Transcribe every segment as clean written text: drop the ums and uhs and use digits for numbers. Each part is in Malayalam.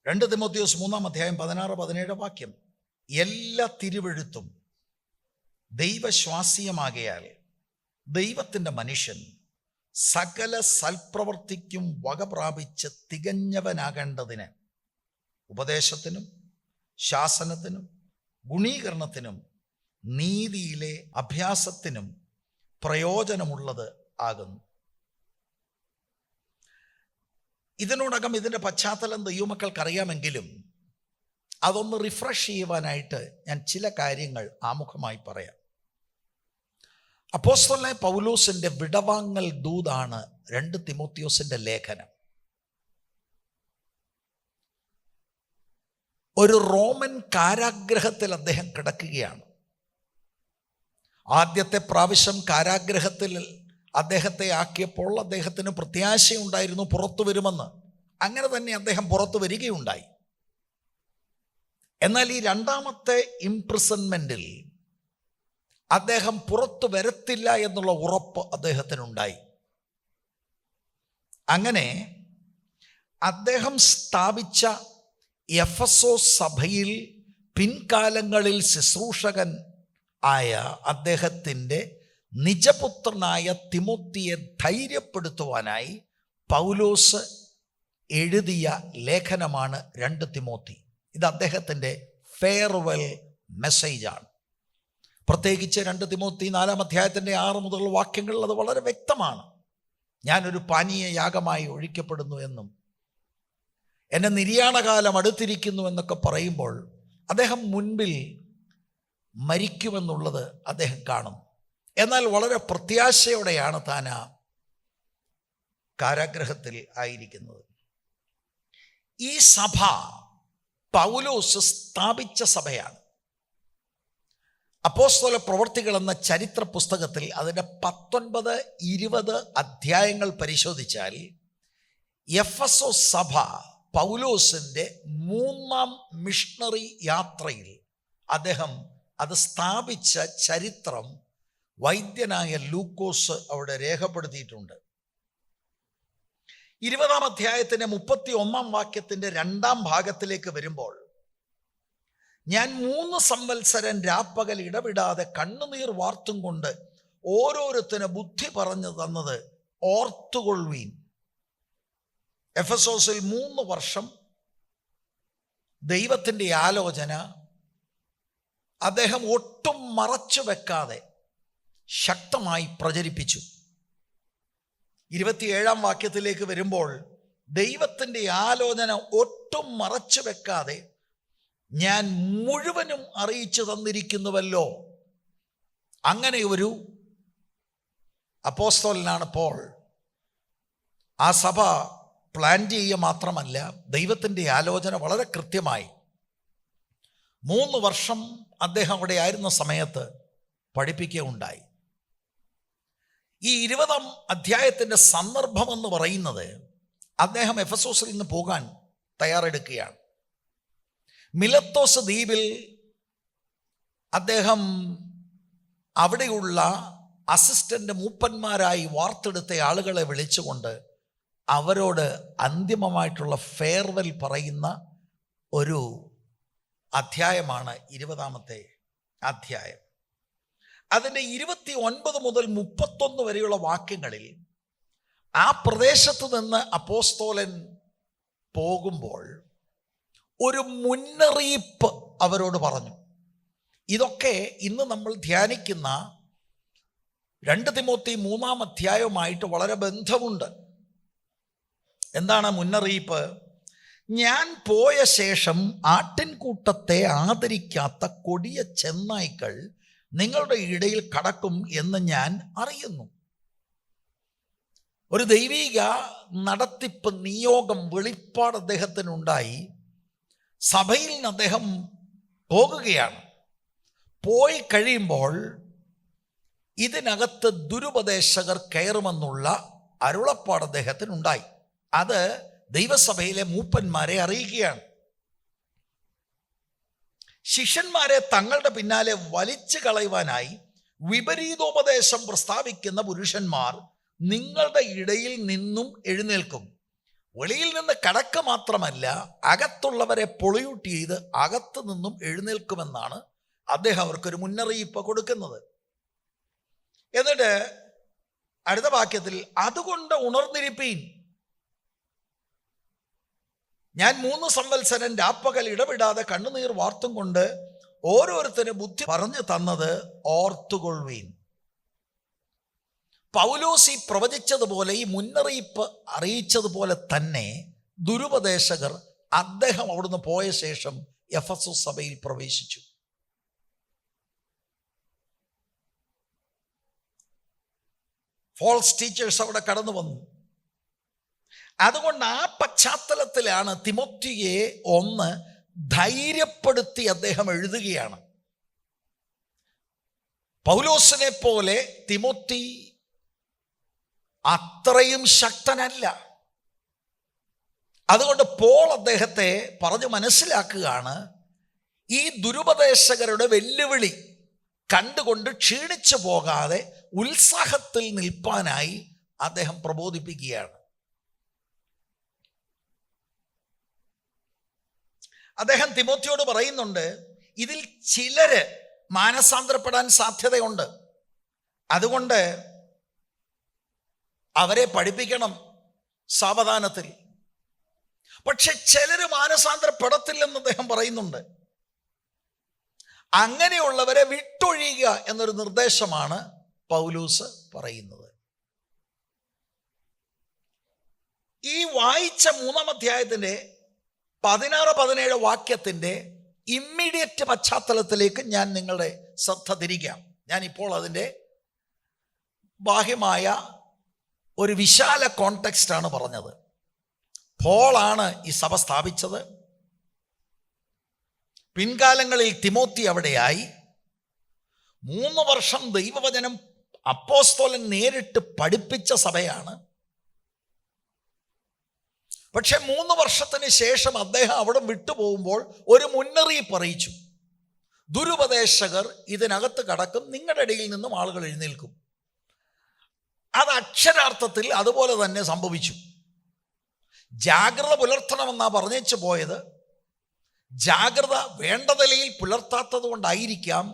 2 തിമോത്തിയോസ് 3:16-17 എല്ലാ തിരുവെഴുത്തും ദൈവശ്വാസീയമാകയാൽ ദൈവത്തിൻ്റെ മനുഷ്യൻ സകല സൽപ്രവർത്തിക്കും വക പ്രാപിച്ച് തികഞ്ഞവനാകേണ്ടതിന് ഉപദേശത്തിനും ശാസനത്തിനും ഗുണീകരണത്തിനും നീതിയിലെ അഭ്യാസത്തിനും പ്രയോജനമുള്ളത് ആകുന്നു. ഇതിനോടകം ഇതിൻ്റെ പശ്ചാത്തലം ദൈവമക്കൾക്കറിയാമെങ്കിലും അതൊന്ന് റിഫ്രഷ് ചെയ്യുവാനായിട്ട് ഞാൻ ചില കാര്യങ്ങൾ ആമുഖമായി പറയാം. അപ്പോസ്തലനായ പൗലോസിൻ്റെ വിടവാങ്ങൽ ദൂതാണ് 2 തിമോത്തിയോസിൻ്റെ ലേഖനം. ഒരു റോമൻ കാരാഗ്രഹത്തിൽ അദ്ദേഹം കിടക്കുകയാണ്. ആദ്യത്തെ പ്രാവശ്യം കാരാഗ്രഹത്തിൽ അദ്ദേഹത്തെ ആക്കിയപ്പോൾ അദ്ദേഹത്തിന് പ്രത്യാശയുണ്ടായിരുന്നു പുറത്തു വരുമെന്ന്. അങ്ങനെ തന്നെ അദ്ദേഹം പുറത്തു വരികയുണ്ടായി. എന്നാൽ ഈ രണ്ടാമത്തെ ഇംപ്രിസൺമെൻറ്റിൽ അദ്ദേഹം പുറത്തു വരത്തില്ല എന്നുള്ള ഉറപ്പ് അദ്ദേഹത്തിനുണ്ടായി. അങ്ങനെ അദ്ദേഹം സ്ഥാപിച്ച എഫെസോസ് സഭയിൽ പിൻകാലങ്ങളിൽ ശുശ്രൂഷകൻ ആയ അദ്ദേഹത്തിൻ്റെ നിജപുത്രനായ തിമോത്തിയെ ധൈര്യപ്പെടുത്തുവാനായി പൗലോസ് എഴുതിയ ലേഖനമാണ് 2 തിമോത്തി. ഇത് അദ്ദേഹത്തിൻ്റെ ഫെയർവെൽ മെസ്സേജാണ്. പ്രത്യേകിച്ച് 2 തിമോത്തി 4-6 മുതലുള്ള വാക്യങ്ങളിൽ അത് വളരെ വ്യക്തമാണ്. ഞാനൊരു പാനീയ യാഗമായി ഒഴിക്കപ്പെടുന്നു എന്നും എൻ്റെ നിര്യാണകാലം അടുത്തിരിക്കുന്നു എന്നൊക്കെ പറയുമ്പോൾ അദ്ദേഹം മുൻപിൽ മരിക്കുമെന്നുള്ളത് അദ്ദേഹം കാണും. എന്നാൽ വളരെ പ്രത്യാശയോടെയാണ് താൻ ആ കാരാഗ്രഹത്തിൽ ആയിരിക്കുന്നത്. ഈ സഭ പൗലോസ് സ്ഥാപിച്ച സഭയാണ്. അപ്പോസ്തല പ്രവർത്തികൾ എന്ന ചരിത്ര പുസ്തകത്തിൽ അതിൻ്റെ 19-20 അധ്യായങ്ങൾ പരിശോധിച്ചാൽ എഫെസോസ് സഭ പൗലോസിൻ്റെ 3ാം മിഷണറി യാത്രയിൽ അദ്ദേഹം അത് സ്ഥാപിച്ച ചരിത്രം വൈദ്യനായ ലൂക്കോസ് അവിടെ രേഖപ്പെടുത്തിയിട്ടുണ്ട്. 20-ാം അധ്യായത്തിൻ്റെ 31-ാം വാക്യത്തിൻ്റെ 2ാം ഭാഗത്തിലേക്ക് വരുമ്പോൾ, ഞാൻ 3 സംവത്സരം രാപ്പകൽ ഇടവിടാതെ കണ്ണുനീർ വാർത്തും കൊണ്ട് ഓരോരുത്തന് ബുദ്ധി പറഞ്ഞു തന്നത് ഓർത്തുകൊള്ളുവീൻ. എഫെസോസിൽ 3 വർഷം ദൈവത്തിൻ്റെ ആലോചന അദ്ദേഹം ഒട്ടും മറച്ചു വെക്കാതെ ശക്തമായി പ്രചരിപ്പിച്ചു. 27-ാം വാക്യത്തിലേക്ക് വരുമ്പോൾ, ദൈവത്തിൻ്റെ ആലോചന ഒട്ടും മറച്ചു വെക്കാതെ ഞാൻ മുഴുവനും അറിയിച്ചു തന്നിരിക്കുന്നുവല്ലോ. അങ്ങനെ ഒരു അപ്പോസ്തലനാണ് പോൾ. ആ സഭ പ്ലാൻ ചെയ്യുക മാത്രമല്ല, ദൈവത്തിൻ്റെ ആലോചന വളരെ കൃത്യമായി 3 വർഷം അദ്ദേഹം അവിടെ ആയിരുന്ന സമയത്ത് പഠിപ്പിക്കുകയുണ്ടായി. ഈ 20-ാം അധ്യായത്തിൻ്റെ സന്ദർഭമെന്ന് പറയുന്നത്, അദ്ദേഹം എഫെസോസിൽ നിന്ന് പോകാൻ തയ്യാറെടുക്കുകയാണ്. മിലത്തോസ് ദ്വീപിൽ അദ്ദേഹം അവിടെയുള്ള അസിസ്റ്റൻ്റ് മൂപ്പന്മാരായി വാർത്തെടുത്ത ആളുകളെ വിളിച്ചുകൊണ്ട് അവരോട് അന്തിമമായിട്ടുള്ള ഫെയർവെൽ പറയുന്ന ഒരു അധ്യായമാണ് 20-ാമത്തെ അധ്യായം. അതിൻ്റെ 29 മുതൽ 31 വരെയുള്ള വാക്യങ്ങളിൽ ആ പ്രദേശത്ത് നിന്ന് അപ്പോസ്തലൻ പോകുമ്പോൾ ഒരു മുന്നറിയിപ്പ് അവരോട് പറഞ്ഞു. ഇതൊക്കെ ഇന്ന് നമ്മൾ ധ്യാനിക്കുന്ന 2 തിമോത്തി 3-ാം അധ്യായവുമായിട്ട് വളരെ ബന്ധമുണ്ട്. എന്താണ് മുന്നറിയിപ്പ്? ഞാൻ പോയ ശേഷം ആട്ടിൻകൂട്ടത്തെ ആദരിക്കാത്ത കൊടിയ ചെന്നായ്ക്കൾ നിങ്ങളുടെ ഇടയിൽ കടക്കും എന്ന് ഞാൻ അറിയുന്നു. ഒരു ദൈവിക നടത്തിപ്പ് നിയോഗം വെളിപ്പാട് അദ്ദേഹത്തിനുണ്ടായി. സഭയിൽ നിന്ന് അദ്ദേഹം പോകുകയാണ്. പോയി കഴിയുമ്പോൾ ഇതിനകത്ത് ദുരുപദേശകർ കയറുമെന്നുള്ള അരുളപ്പാട് അദ്ദേഹത്തിനുണ്ടായി. അത് ദൈവസഭയിലെ മൂപ്പന്മാരെ അറിയിക്കുകയാണ്. ശിഷ്യന്മാരെ തങ്ങളുടെ പിന്നാലെ വലിച്ചു കളയുവാനായി വിപരീതോപദേശം പ്രസ്താവിക്കുന്ന പുരുഷന്മാർ നിങ്ങളുടെ ഇടയിൽ നിന്നും എഴുന്നേൽക്കും. വെളിയിൽ നിന്ന് കടക്ക മാത്രമല്ല, അകത്തുള്ളവരെ പൊളിയൂട്ട് ചെയ്ത് അകത്തു നിന്നും എഴുന്നേൽക്കുമെന്നാണ് അദ്ദേഹം അവർക്കൊരു മുന്നറിയിപ്പ് കൊടുക്കുന്നത്. എന്നിട്ട് അടുത്ത വാക്യത്തിൽ, അതുകൊണ്ട് ഉണർന്നിരിപ്പീൻ, ഞാൻ 3 സംവത്സരം രാപ്പകൽ ഇടവിടാതെ കണ്ണുനീർ വാർത്തും കൊണ്ട് ഓരോരുത്തരും ബുദ്ധി പറഞ്ഞു തന്നത് ഓർത്തുകൊള്ളുവീൻ. പൗലോസ് ഈ പ്രവചിച്ചതുപോലെ, ഈ മുന്നറിയിപ്പ് അറിയിച്ചതുപോലെ തന്നെ ദുരുപദേശകർ അദ്ദേഹം അവിടുന്ന് പോയ ശേഷം എഫെസോസ് സഭയിൽ പ്രവേശിച്ചു. ഫോൾസ് ടീച്ചേഴ്സ് അവിടെ കടന്നു വന്നു. അതുകൊണ്ട് ആ പശ്ചാത്തലത്തിലാണ് തിമോത്തിയെ ഒന്ന് ധൈര്യപ്പെടുത്തി അദ്ദേഹം എഴുതുകയാണ്. പൗലോസിനെ പോലെ തിമോത്തി അത്രയും ശക്തനല്ല. അതുകൊണ്ട് പോൾ അദ്ദേഹത്തെ പറഞ്ഞു മനസ്സിലാക്കുകയാണ്, ഈ ദുരുപദേശകരുടെ വെല്ലുവിളി കണ്ടുകൊണ്ട് ക്ഷീണിച്ചു പോകാതെ ഉത്സാഹത്തിൽ നിൽപ്പാനായി അദ്ദേഹം പ്രബോധിപ്പിക്കുകയാണ്. അദ്ദേഹം തിമോത്തിയോട് പറയുന്നുണ്ട്, ഇതിൽ ചിലര് മാനസാന്തരപ്പെടാൻ സാധ്യതയുണ്ട്, അതുകൊണ്ട് അവരെ പഠിപ്പിക്കണം സാവധാനത്തിൽ. പക്ഷെ ചിലര് മാനസാന്തരപ്പെടത്തില്ലെന്ന് അദ്ദേഹം പറയുന്നുണ്ട്. അങ്ങനെയുള്ളവരെ വിട്ടൊഴിയുക എന്നൊരു നിർദ്ദേശമാണ് പൗലോസ് പറയുന്നത്. ഈ വായിച്ച 3-ാം അധ്യായത്തിൻ്റെ 16-17 വാക്യത്തിൻ്റെ ഇമ്മീഡിയറ്റ് പശ്ചാത്തലത്തിലേക്ക് ഞാൻ നിങ്ങളുടെ ശ്രദ്ധ തിരിക്കാം. ഞാനിപ്പോൾ അതിൻ്റെ ബാഹ്യമായ ഒരു വിശാല കോണ്ടെക്സ്റ്റാണ് പറഞ്ഞത്. പോളാണ് ഈ സഭ സ്ഥാപിച്ചത്. പിൻകാലങ്ങളിൽ തിമോത്തി അവിടെയായി. 3 വർഷം ദൈവവചനം അപ്പോസ്തലൻ നേരിട്ട് പഠിപ്പിച്ച സഭയാണ്. പക്ഷെ 3 വർഷത്തിന് ശേഷം അദ്ദേഹം അവിടെ വിട്ടുപോകുമ്പോൾ ഒരു മുന്നറിയിപ്പ് അറിയിച്ചു, ദുരുപദേശകർ ഇതിനകത്ത് കടക്കും, നിങ്ങളുടെ ഇടയിൽ നിന്നും ആളുകൾ എഴുന്നേൽക്കും. അത് അക്ഷരാർത്ഥത്തിൽ അതുപോലെ തന്നെ സംഭവിച്ചു. ജാഗ്രത പുലർത്തണമെന്നാ പറഞ്ഞേച്ചു പോയത്. ജാഗ്രത വേണ്ട നിലയിൽ പുലർത്താത്തത് കൊണ്ടായിരിക്കാം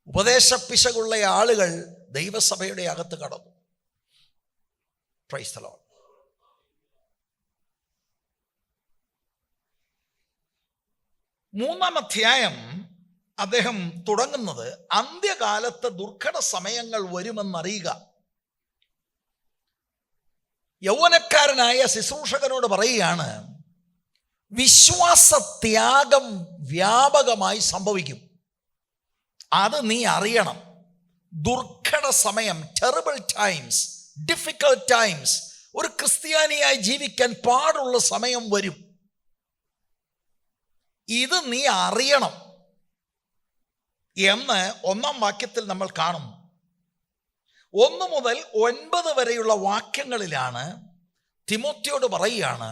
ഉപദേശപ്പിശകുള്ള ആളുകൾ ദൈവസഭയുടെ അകത്ത് കടന്നു. Price the Lord. മൂന്നാം അധ്യായം അദ്ദേഹം തുടങ്ങുന്നത്, അന്ത്യകാലത്ത് ദുർഘട സമയങ്ങൾ വരുമെന്നറിയുക. യൗവനക്കാരനായ ശുശ്രൂഷകനോട് പറയുകയാണ്, വിശ്വാസത്യാഗം വ്യാപകമായി സംഭവിക്കും, അത് നീ അറിയണം. ദുർഘട സമയം, ടെറിബിൾ ടൈംസ്, ഡിഫിക്കൽട്ട് ടൈംസ്, ഒരു ക്രിസ്ത്യാനിയായി ജീവിക്കാൻ പാടുള്ള സമയം വരും. ഇത് നീ അറിയണം എന്ന് 1-ാം വാക്യത്തിൽ നമ്മൾ കാണുന്നു. 1 മുതൽ 9 വരെയുള്ള വാക്യങ്ങളിലാണ് തിമോത്തിയോട് പറയുകയാണ്,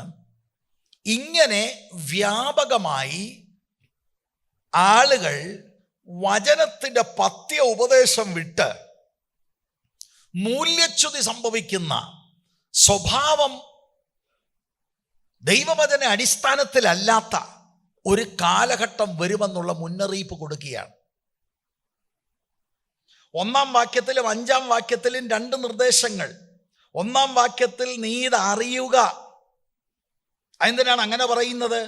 ഇങ്ങനെ വ്യാപകമായി ആളുകൾ വചനത്തിൻ്റെ പഥ്യ ഉപദേശം വിട്ട് മൂല്യച്യുതി സംഭവിക്കുന്ന സ്വഭാവം ദൈവവചന അടിസ്ഥാനത്തിലല്ലാത്ത ഒരു കാലഘട്ടം വരുമെന്നുള്ള മുന്നറിയിപ്പ് കൊടുക്കുകയാണ്. 1-ാം വാക്യത്തിലും 5-ാം വാക്യത്തിലും 2 നിർദ്ദേശങ്ങൾ. 1-ാം വാക്യത്തിൽ നീ ഇത് അറിയുക. എന്തിനാണ് അങ്ങനെ പറയുന്നത്?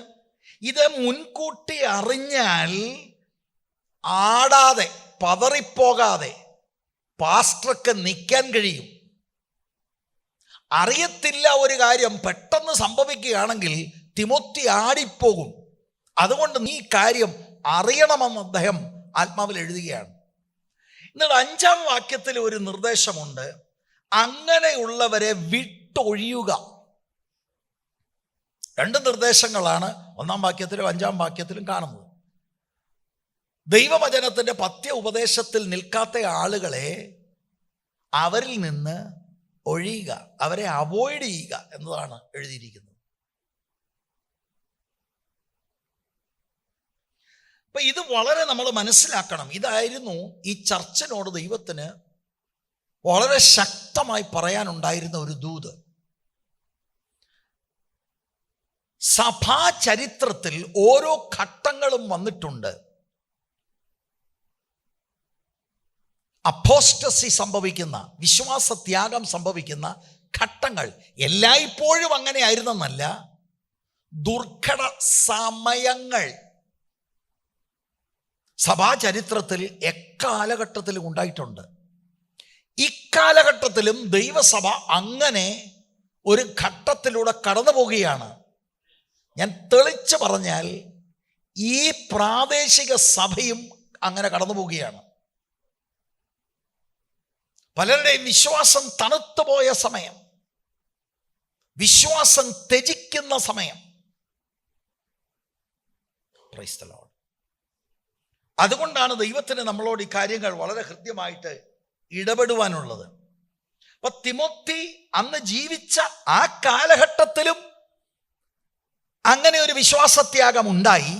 ഇത് മുൻകൂട്ടി അറിഞ്ഞാൽ ആടാതെ പതറിപ്പോകാതെ പാസ്റ്റർക്ക് നിൽക്കാൻ കഴിയും. അറിയത്തില്ല ഒരു കാര്യം പെട്ടെന്ന് സംഭവിക്കുകയാണെങ്കിൽ തിമോത്തി ആടിപ്പോകും. അതുകൊണ്ട് നീ കാര്യം അറിയണമെന്ന് അദ്ദേഹം ആത്മാവിൽ എഴുതുകയാണ്. എന്നിട്ട് 5-ാം വാക്യത്തിൽ ഒരു നിർദ്ദേശമുണ്ട്, അങ്ങനെയുള്ളവരെ വിട്ടൊഴിയുക. 2 നിർദ്ദേശങ്ങളാണ് 1-ാം വാക്യത്തിലും 5-ാം വാക്യത്തിലും കാണുന്നത്. ദൈവവചനത്തിൻ്റെ പഥ്യ ഉപദേശത്തിൽ നിൽക്കാത്ത ആളുകളെ അവരിൽ നിന്ന് ഒഴിയുക, അവരെ അവോയ്ഡ് ചെയ്യുക എന്നതാണ് എഴുതിയിരിക്കുന്നത്. അപ്പം ഇത് വളരെ നമ്മൾ മനസ്സിലാക്കണം. ഇതായിരുന്നു ഈ ചർച്ചിനോട് ദൈവത്തിന് വളരെ ശക്തമായി പറയാനുണ്ടായിരുന്ന ഒരു ദൂത്. സഭാ ചരിത്രത്തിൽ ഓരോ ഘട്ടങ്ങളും വന്നിട്ടുണ്ട്. അപ്പോസ്റ്റസി സംഭവിക്കുന്ന, വിശ്വാസത്യാഗം സംഭവിക്കുന്ന ഘട്ടങ്ങൾ എല്ലായ്പ്പോഴും അങ്ങനെ ആയിരുന്നെന്നല്ല, ദുർഘട സമയങ്ങൾ സഭാചരിത്രത്തിൽ എക്കാലഘട്ടത്തിലും ഉണ്ടായിട്ടുണ്ട്. ഇക്കാലഘട്ടത്തിലും ദൈവസഭ അങ്ങനെ ഒരു ഘട്ടത്തിലൂടെ കടന്നു പോവുകയാണ്. ഞാൻ തെളിച്ച് പറഞ്ഞാൽ ഈ പ്രാദേശിക സഭയും അങ്ങനെ കടന്നു പോവുകയാണ്. പലരുടെയും വിശ്വാസം തണുത്തുപോയ സമയം, വിശ്വാസം ത്യജിക്കുന്ന സമയം. Price the Lord. അതുകൊണ്ടാണ് ദൈവത്തിന് നമ്മളോട് ഈ കാര്യങ്ങൾ വളരെ കൃത്യമായിട്ട് ഇടപെടുവാനുള്ളത്. അപ്പൊ തിമോത്തി അന്ന് ജീവിച്ച ആ കാലഘട്ടത്തിലും അങ്ങനെ ഒരു വിശ്വാസത്യാഗം ഉണ്ടായി.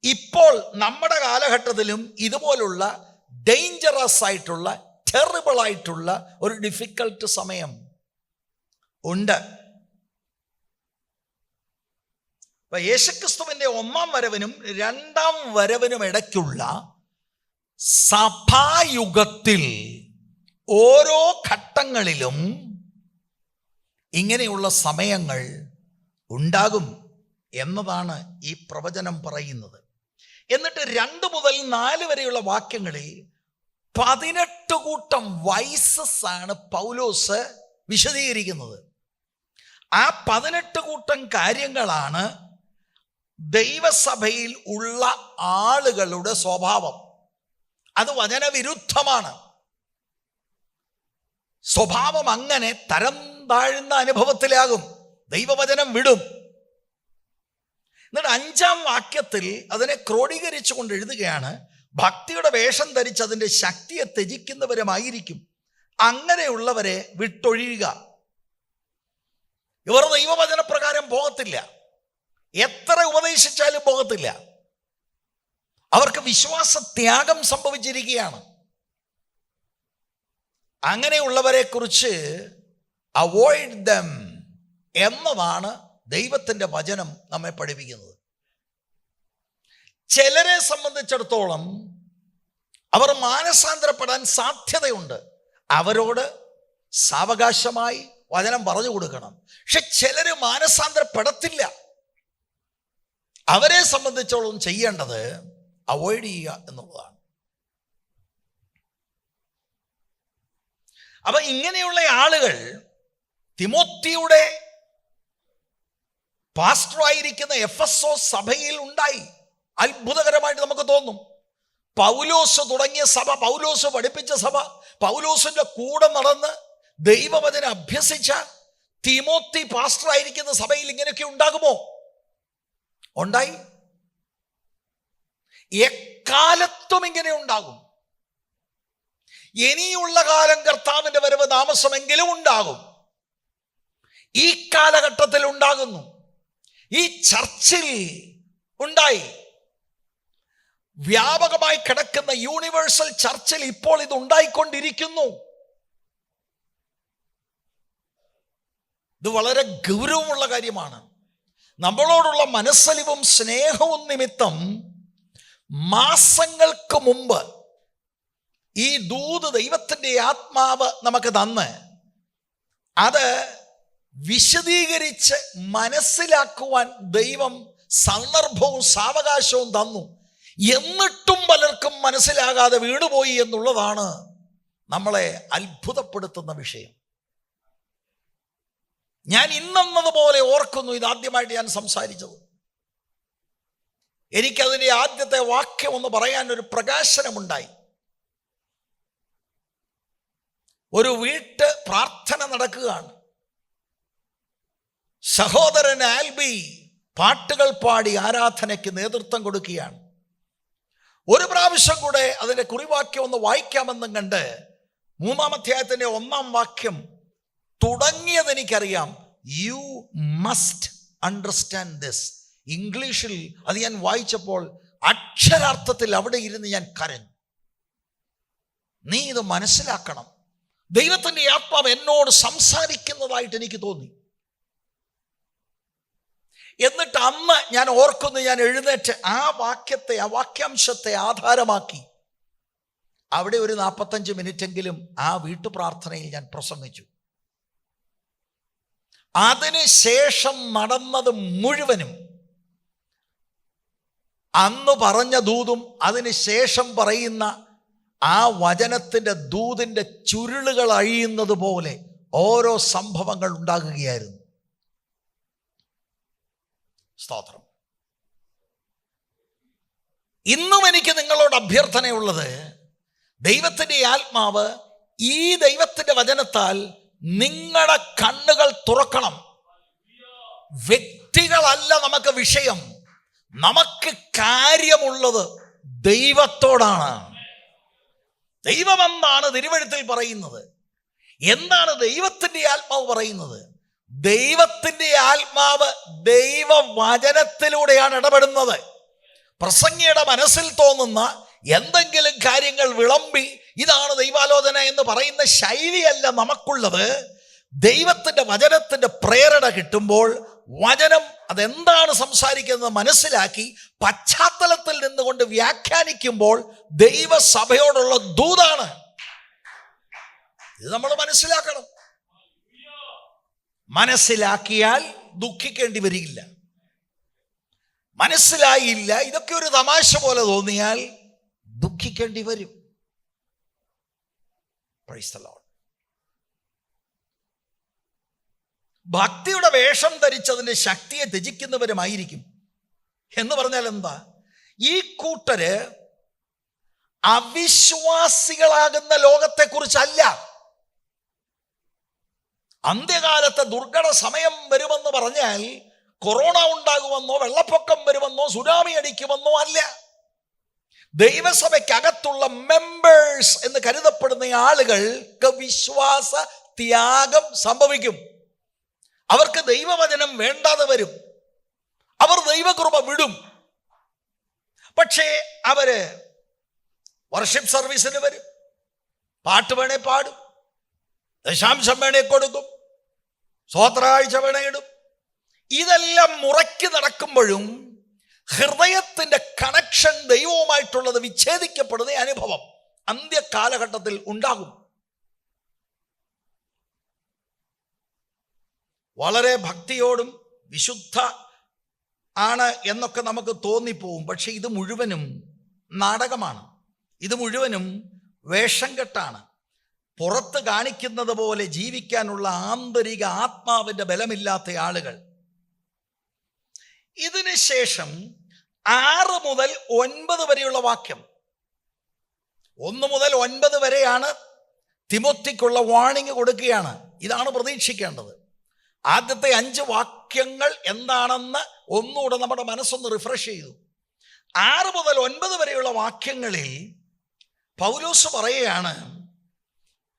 ഇപ്പോൾ നമ്മുടെ കാലഘട്ടത്തിലും ഇതുപോലുള്ള ഡേഞ്ചറസ് ആയിട്ടുള്ള, ടെറിബിൾ ആയിട്ടുള്ള ഒരു ഡിഫിക്കൽട്ട് സമയം ഉണ്ട്. അപ്പൊ യേശുക്രിസ്തുവിന്റെ 1-ാം വരവിനും 2-ാം വരവിനും ഇടയ്ക്കുള്ള സഭായുഗത്തിൽ ഓരോ ഘട്ടങ്ങളിലും ഇങ്ങനെയുള്ള സമയങ്ങൾ ഉണ്ടാകും എന്നതാണ് ഈ പ്രവചനം പറയുന്നത്. എന്നിട്ട് 2 മുതൽ 4 വരെയുള്ള വാക്യങ്ങളിൽ 18 കൂട്ടം വൈസസ് ആണ് പൗലോസ് വിശദീകരിക്കുന്നത്. ആ 18 കൂട്ടം കാര്യങ്ങളാണ് ദൈവസഭയിൽ ഉള്ള ആളുകളുടെ സ്വഭാവം. അത് വചനവിരുദ്ധമാണ്. സ്വഭാവം അങ്ങനെ തരം താഴ്ന്ന അനുഭവത്തിലാകും. ദൈവവചനം വിടും. എന്നിട്ട് 5-ാം വാക്യത്തിൽ അതിനെ ക്രോഡീകരിച്ചുകൊണ്ട് എഴുതുകയാണ്, ഭക്തിയുടെ വേഷം ധരിച്ച് അതിൻ്റെ ശക്തിയെ ത്യജിക്കുന്നവരുമായിരിക്കും, അങ്ങനെയുള്ളവരെ വിട്ടൊഴിയുക. ഇവർ ദൈവവചന പ്രകാരം പോകത്തില്ല. എത്ര ഉപദേശിച്ചാലും പോകത്തില്ല. അവർക്ക് വിശ്വാസത്യാഗം സംഭവിച്ചിരിക്കുകയാണ്. അങ്ങനെയുള്ളവരെ കുറിച്ച് അവോയ്ഡ് ദം എന്നതാണ് ദൈവത്തിൻ്റെ വചനം നമ്മെ പഠിപ്പിക്കുന്നത്. ചിലരെ സംബന്ധിച്ചിടത്തോളം അവർ മാനസാന്തരപ്പെടാൻ സാധ്യതയുണ്ട്. അവരോട് സാവകാശമായി വചനം പറഞ്ഞു കൊടുക്കണം. പക്ഷെ ചിലര് മാനസാന്തരപ്പെടത്തില്ല. അവരെ സംബന്ധിച്ചോളം ചെയ്യേണ്ടത് അവോയ്ഡ് ചെയ്യുക എന്നുള്ളതാണ്. അപ്പൊ ഇങ്ങനെയുള്ള ആളുകൾ തിമോത്തിയുടെ പാസ്റ്ററായിരിക്കുന്ന എഫെസോസ് സഭയിൽ ഉണ്ടായി. അത്ഭുതകരമായിട്ട് നമുക്ക് തോന്നും. പൗലോസ് തുടങ്ങിയ സഭ, പൗലോസ് പഠിപ്പിച്ച സഭ, പൗലോസിന്റെ കൂടെ നടന്ന് ദൈവവചനം അഭ്യസിച്ച തിമോത്തി പാസ്റ്ററായിരിക്കുന്ന സഭയിൽ ഇങ്ങനെയൊക്കെ ഉണ്ടാകുമോ? ഉണ്ടായി. എക്കാലത്തും ഇങ്ങനെ ഉണ്ടാകും. ഇനിയുള്ള കാലം കർത്താവിന്റെ വരവ് താമസമെങ്കിലും ഉണ്ടാകും. ഈ കാലഘട്ടത്തിൽ ഉണ്ടാകുന്നു. ഈ ചർച്ചിൽ ഉണ്ടായി. വ്യാപകമായി കിടക്കുന്ന യൂണിവേഴ്സൽ ചർച്ചിൽ ഇപ്പോൾ ഇത് ഉണ്ടായിക്കൊണ്ടിരിക്കുന്നു. ഇത് വളരെ ഗൗരവമുള്ള കാര്യമാണ്. നമ്മളോടുള്ള മനസ്സലിവും സ്നേഹവും നിമിത്തം മാസങ്ങൾക്ക് മുമ്പ് ഈ ദൂത് ദൈവത്തിൻ്റെ ആത്മാവ് നമുക്ക് തന്ന് അത് വിശദീകരിച്ച് മനസ്സിലാക്കുവാൻ ദൈവം സന്ദർഭവും സാവകാശവും തന്നു. എന്നിട്ടും പലർക്കും മനസ്സിലാകാതെ വീണുപോയി എന്നുള്ളതാണ് നമ്മളെ അത്ഭുതപ്പെടുത്തുന്ന വിഷയം. ഞാൻ ഇന്നതുപോലെ ഓർക്കുന്നു, ഇതാദ്യമായിട്ട് ഞാൻ സംസാരിച്ചത്. എനിക്കതിൻ്റെ ആദ്യത്തെ വാക്യം ഒന്ന് പറയാൻ ഒരു പ്രകാശനമുണ്ടായി. ഒരു വീട്ട് പ്രാർത്ഥന നടക്കുകയാണ്. സഹോദരൻ ആൽബി പാട്ടുകൾ പാടി ആരാധനയ്ക്ക് നേതൃത്വം കൊടുക്കുകയാണ്. ഒരു പ്രാവശ്യം കൂടെ അതിൻ്റെ കുറിവാക്യം ഒന്ന് വായിക്കാമെന്നും കണ്ട് 3-ാം അധ്യായത്തിൻ്റെ 1-ാം വാക്യം തുടങ്ങിയത് എനിക്കറിയാം. You must understand this. ഇംഗ്ലീഷിൽ അത് ഞാൻ വായിച്ചപ്പോൾ അക്ഷരാർത്ഥത്തിൽ അവിടെ ഇരുന്ന് ഞാൻ കരഞ്ഞു. നീ ഇത് മനസ്സിലാക്കണം. ദൈവത്തിൻ്റെ ആത്മാവ് എന്നോട് സംസാരിക്കുന്നതായിട്ട് എനിക്ക് തോന്നി. എന്നിട്ട് അന്ന് ഞാൻ ഓർക്കുന്നു, ഞാൻ എഴുന്നേറ്റ് ആ വാക്യാംശത്തെ ആധാരമാക്കി അവിടെ ഒരു 45 മിനിറ്റെങ്കിലും ആ വീട്ടുപ്രാർത്ഥനയിൽ ഞാൻ പ്രസംഗിച്ചു. അതിനുശേഷം നടന്നത് മുഴുവനും അന്ന് പറഞ്ഞ ദൂതും അതിനുശേഷം പറയുന്ന ആ വചനത്തിൻ്റെ ദൂതിൻ്റെ ചുരുളുകൾ അഴിയുന്നത് പോലെ ഓരോ സംഭവങ്ങൾ ഉണ്ടാകുകയായിരുന്നു. സ്തോത്രം. ഇന്നും എനിക്ക് നിങ്ങളോട് അഭ്യർത്ഥനയുള്ളത്, ദൈവത്തിൻ്റെ ആത്മാവ് ഈ ദൈവത്തിൻ്റെ വചനത്താൽ നിങ്ങളുടെ കണ്ണുകൾ തുറക്കണം. വ്യക്തികളല്ല നമുക്ക് വിഷയം, നമുക്ക് കാര്യമുള്ളത് ദൈവത്തോടാണ്. ദൈവം എന്താണ് തിരുവെഴുത്തിൽ പറയുന്നത്? എന്താണ് ദൈവത്തിൻ്റെ ആത്മാവ് പറയുന്നത്? ദൈവത്തിൻ്റെ ആത്മാവ് ദൈവവചനത്തിലൂടെയാണ് ഇടപെടുന്നത്. പ്രസംഗിയുടെ മനസ്സിൽ തോന്നുന്ന എന്തെങ്കിലും കാര്യങ്ങൾ വിളമ്പി ഇതാണ് ദൈവാലോചന എന്ന് പറയുന്ന ശൈലിയല്ല നമുക്കുള്ളത്. ദൈവത്തിൻ്റെ വചനത്തിൻ്റെ പ്രേരണ കിട്ടുമ്പോൾ വചനം അതെന്താണ് സംസാരിക്കുന്നത് മനസ്സിലാക്കി പശ്ചാത്തലത്തിൽ നിന്നുകൊണ്ട് വ്യാഖ്യാനിക്കുമ്പോൾ ദൈവസഭയോടുള്ള ദൂതാണ്. ഇത് നമ്മൾ മനസ്സിലാക്കണം. മനസ്സിലാക്കിയാൽ ദുഃഖിക്കേണ്ടി വരില്ല. മനസ്സിലായില്ല, ഇതൊക്കെ ഒരു തമാശ പോലെ തോന്നിയാൽ ദുഃഖിക്കേണ്ടി വരും. Price the Lord. ഭക്തിയുടെ വേഷം ധരിച്ചതിൻ്റെ ശക്തിയെ ത്യജിക്കുന്നവരുമായിരിക്കും എന്ന് പറഞ്ഞാൽ എന്താ? ഈ കൂട്ടര് അവിശ്വാസികളാകുന്ന ലോകത്തെക്കുറിച്ചല്ല. അന്ത്യകാലത്തെ ദുർഘട സമയം വരുമെന്ന് പറഞ്ഞാൽ കൊറോണ ഉണ്ടാകുമെന്നോ വെള്ളപ്പൊക്കം വരുമെന്നോ സുനാമി അടിക്കുമെന്നോ അല്ല. ദൈവസഭയ്ക്കകത്തുള്ള മെമ്പേഴ്സ് എന്ന് കരുതപ്പെടുന്ന ആളുകൾക്ക് വിശ്വാസ ത്യാഗം സംഭവിക്കും. അവർക്ക് ദൈവവചനം വേണ്ടാതെ വരും. അവർ ദൈവകൃപ വിടും. പക്ഷേ അവര് വർഷിപ്പ് സർവീസിന് വരും, പാട്ട് വേണേ പാടും, ദശാംശം വേണേ കൊടുക്കും, സ്വോത്രാഴ്ച വേണേ ഇടും. ഇതെല്ലാം മുറയ്ക്ക് നടക്കുമ്പോഴും ഹൃദയത്തിൻ്റെ കണക്ഷൻ ദൈവവുമായിട്ടുള്ളത് വിച്ഛേദിക്കപ്പെടുന്ന അനുഭവം അന്ത്യകാലഘട്ടത്തിൽ ഉണ്ടാകും. വളരെ ഭക്തിയോടും വിശുദ്ധ ആണ് എന്നൊക്കെ നമുക്ക് തോന്നിപ്പോവും. പക്ഷെ ഇത് മുഴുവനും നാടകമാണ്. ഇത് മുഴുവനും വേഷം കെട്ടാണ്. പുറത്ത് കാണിക്കുന്നത് പോലെ ജീവിക്കാനുള്ള ആന്തരിക ആത്മാവിൻ്റെ ബലമില്ലാത്ത ആളുകൾ. ഇതിന് ശേഷം 6 മുതൽ 9 വരെയുള്ള വാക്യം, 1 മുതൽ 9 വരെയാണ് തിമോത്തിക്കുള്ള വാണിംഗ് കൊടുക്കുകയാണ്. ഇതാണ് പ്രതീക്ഷിക്കേണ്ടത്. ആദ്യത്തെ 5 വാക്യങ്ങൾ എന്താണെന്ന് ഒന്നുകൂടെ നമ്മുടെ മനസ്സൊന്ന് റിഫ്രഷ് ചെയ്തു. 6 മുതൽ 9 വരെയുള്ള വാക്യങ്ങളിൽ പൗലോസ് പറയുകയാണ്,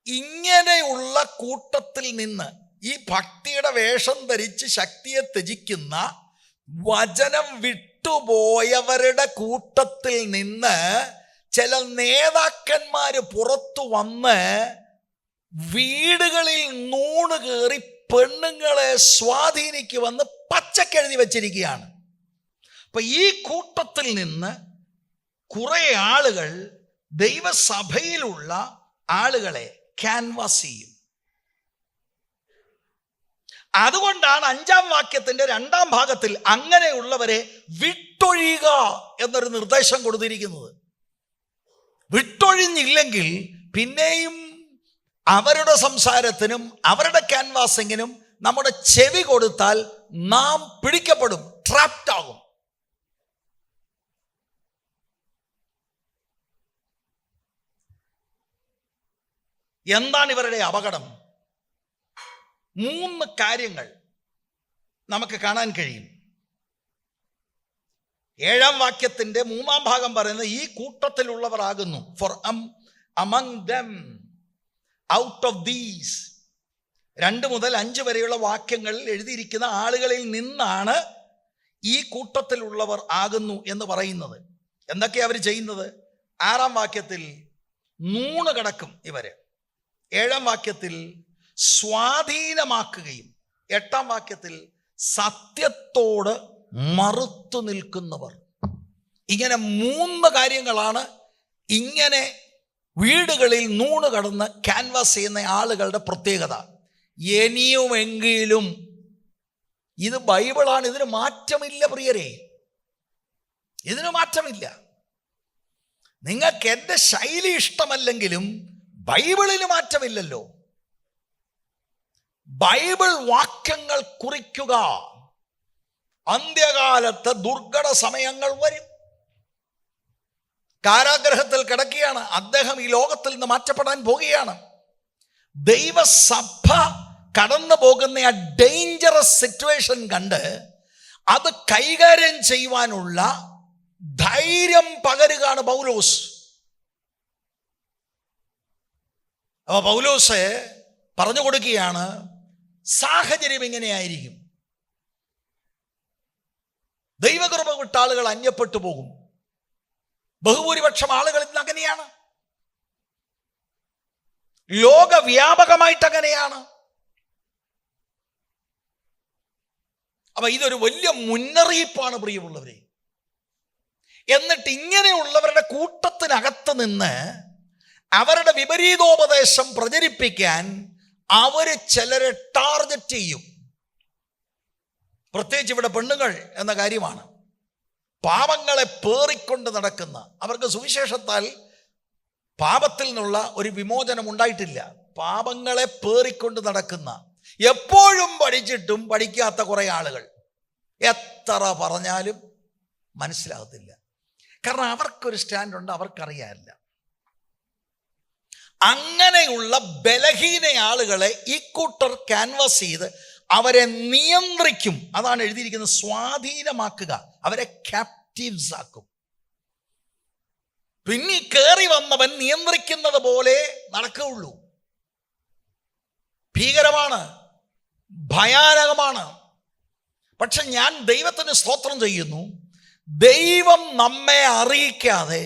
ഇങ്ങനെയുള്ള കൂട്ടത്തിൽ നിന്ന്, ഈ ഭക്തിയുടെ വേഷം ധരിച്ച് ശക്തിയെ ത്യജിക്കുന്ന വചനം വിട്ടുപോയവരുടെ കൂട്ടത്തിൽ നിന്ന് ചില നേതാക്കന്മാര് പുറത്തു വന്ന് വീടുകളിൽ നൂണ് കയറി പെണ്ണുങ്ങളെ സ്വാധീനിക്കുമെന്ന് പച്ചക്കെഴുതി വച്ചിരിക്കുകയാണ്. അപ്പൊ ഈ കൂട്ടത്തിൽ നിന്ന് കുറെ ആളുകൾ ദൈവസഭയിലുള്ള ആളുകളെ ക്യാൻവാസ് ചെയ്യും. അതുകൊണ്ടാണ് 5-ാം വാക്യത്തിന്റെ 2-ാം ഭാഗത്തിൽ അങ്ങനെയുള്ളവരെ വിട്ടൊഴിയുക എന്നൊരു നിർദ്ദേശം കൊടുത്തിരിക്കുന്നത്. വിട്ടൊഴിഞ്ഞില്ലെങ്കിൽ പിന്നെയും അവരുടെ സംസാരത്തിനും അവരുടെ ക്യാൻവാസിങ്ങിനും നമ്മുടെ ചെവി കൊടുത്താൽ നാം പിടിക്കപ്പെടും, ട്രാപ്റ്റ് ആകും. എന്താണ് ഇവരുടെ അപകടം? 3 കാര്യങ്ങൾ നമുക്ക് കാണാൻ കഴിയും. 7-ാം വാക്യത്തിന്റെ 3-ാം ഭാഗം പറയുന്നത് ഈ കൂട്ടത്തിലുള്ളവർ ആകുന്നു. For among them, out of these. 2 മുതൽ 5 വരെയുള്ള വാക്യങ്ങളിൽ എഴുതിയിരിക്കുന്ന ആളുകളിൽ നിന്നാണ് ഈ കൂട്ടത്തിലുള്ളവർ ആകുന്നു എന്ന് പറയുന്നത്. എന്തൊക്കെയാണ് അവർ ചെയ്യുന്നത്? 6-ാം വാക്യത്തിൽ നൂണ് കടക്കും ഇവര്, 7-ാം വാക്യത്തിൽ സ്വാധീനമാക്കുകയും 8-ാം വാക്യത്തിൽ സത്യത്തോട് മറുത്തു നിൽക്കുന്നവർ. ഇങ്ങനെ 3 കാര്യങ്ങളാണ് ഇങ്ങനെ വീടുകളിൽ നൂണ് കടന്ന് ക്യാൻവാസ് ചെയ്യുന്ന ആളുകളുടെ പ്രത്യേകത. ഇനിയുമെങ്കിലും ഇത് ബൈബിളാണ്, ഇതിന് മാറ്റമില്ല പ്രിയരെ, ഇതിന് മാറ്റമില്ല. നിങ്ങൾക്ക് എൻ്റെ ശൈലി ഇഷ്ടമല്ലെങ്കിലും ബൈബിളിന് മാറ്റമില്ലല്ലോ. ബൈബിൾ വാക്യങ്ങൾ കുറിക്കുക. അന്ത്യകാലത്ത് ദുർഘട സമയങ്ങൾ വരും. കാരാഗ്രഹത്തിൽ കിടക്കുകയാണ് അദ്ദേഹം, ഈ ലോകത്തിൽ നിന്ന് മാറ്റപ്പെടാൻ പോകുകയാണ്. ദൈവസഭ കടന്നു പോകുന്ന ആ ഡേഞ്ചറസ് സിറ്റുവേഷൻ കണ്ട് അത് കൈകാര്യം ചെയ്യുവാനുള്ള ധൈര്യം പകരുകയാണ് പൗലോസ്. അപ്പൊ പൗലോസ് പറഞ്ഞു കൊടുക്കുകയാണ്, സാഹചര്യം ഇങ്ങനെയായിരിക്കും. ദൈവകൃപ വിട്ട ആളുകൾ അന്യപ്പെട്ടു പോകും. ബഹുഭൂരിപക്ഷം ആളുകൾ ഇന്ന് അങ്ങനെയാണ്. ലോകവ്യാപകമായിട്ട് അങ്ങനെയാണ്. അപ്പൊ ഇതൊരു വലിയ മുന്നറിയിപ്പാണ് പ്രിയമുള്ളവരെ. എന്നിട്ട് ഇങ്ങനെയുള്ളവരുടെ കൂട്ടത്തിനകത്ത് നിന്ന് അവരുടെ വിപരീതോപദേശം പ്രചരിപ്പിക്കാൻ അവര് ചിലരെ ടാർഗറ്റ് ചെയ്യും. പ്രത്യേകിച്ച് ഇവിടെ പെണ്ണുങ്ങൾ എന്ന കാര്യമാണ്. പാപങ്ങളെ പേറിക്കൊണ്ട് നടക്കുന്ന, അവർക്ക് സുവിശേഷത്താൽ പാപത്തിൽ നിന്നുള്ള ഒരു വിമോചനം ഉണ്ടായിട്ടില്ല. പാപങ്ങളെ പേറിക്കൊണ്ട് നടക്കുന്ന, എപ്പോഴും പഠിച്ചിട്ടും പഠിക്കാത്ത കുറെ ആളുകൾ, എത്ര പറഞ്ഞാലും മനസ്സിലാകത്തില്ല. കാരണം അവർക്കൊരു സ്റ്റാൻഡുണ്ട്, അവർക്കറിയാനില്ല. അങ്ങനെയുള്ള ബലഹീന ആളുകളെ ഈ കൂട്ടർ ക്യാൻവാസ് ചെയ്ത് അവരെ നിയന്ത്രിക്കും. അതാണ് എഴുതിയിരിക്കുന്നത്, സ്വാധീനമാക്കുക, അവരെ ക്യാപ്റ്റീവ്സ് ആക്കും. പിന്നെ കയറി വന്നവൻ നിയന്ത്രിക്കുന്നത് പോലെ നടക്കുകയുള്ളൂ. ഭീകരമാണ്, ഭയാനകമാണ്. പക്ഷെ ഞാൻ ദൈവത്തിന് സ്തോത്രം ചെയ്യുന്നു, ദൈവം നമ്മെ അറിയിക്കാതെ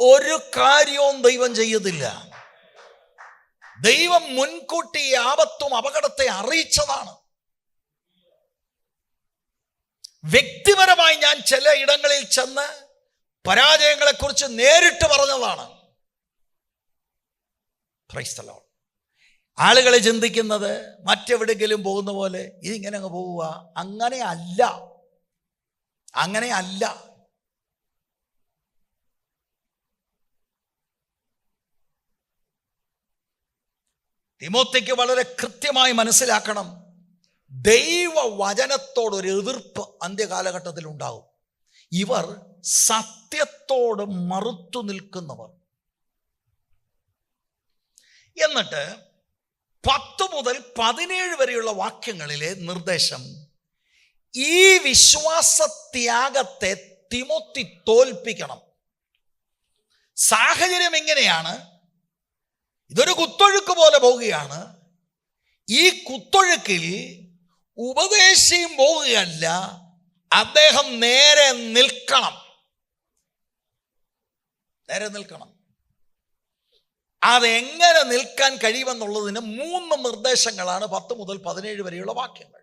ഒരു കാര്യവും ദൈവം ചെയ്യത്തില്ല. ദൈവം മുൻകൂട്ടി ആപത്തും അപകടത്തെ അറിയിച്ചതാണ്. വ്യക്തിപരമായി ഞാൻ ചില ഇടങ്ങളിൽ ചെന്ന് പരാജയങ്ങളെക്കുറിച്ച് നേരിട്ട് പറഞ്ഞതാണ്. Price the Lord. ആളുകളെ ചിന്തിക്കുന്നത് മറ്റെവിടെയെങ്കിലും പോകുന്ന പോലെ ഇതിങ്ങനെ അങ്ങ് പോവുക. അങ്ങനെയല്ല, അങ്ങനെയല്ല. തിമോത്തിക്ക് വളരെ കൃത്യമായി മനസ്സിലാക്കണം, ദൈവവചനത്തോടൊരു എതിർപ്പ് അന്ത്യകാലഘട്ടത്തിൽ ഉണ്ടാകും. ഇവർ സത്യത്തോട് മറുത്തു നിൽക്കുന്നവർ. എന്നിട്ട് 10 മുതൽ 17 വരെയുള്ള വാക്യങ്ങളിലെ നിർദ്ദേശം, ഈ വിശ്വാസത്യാഗത്തെ തിമോത്തി തോൽപ്പിക്കണം. സാഹചര്യം എങ്ങനെയാണ്? ഇതൊരു കുത്തൊഴുക്ക് പോലെ പോവുകയാണ്. ഈ കുത്തൊഴുക്കിൽ ഉപദേശിയും പോവുകയല്ല, അദ്ദേഹം നേരെ നിൽക്കണം. നേരെ നിൽക്കണം. അതെങ്ങനെ നിൽക്കാൻ കഴിയുമെന്നുള്ളതിന് 3 നിർദ്ദേശങ്ങളാണ് 10 മുതൽ 17 വരെയുള്ള വാക്യങ്ങൾ.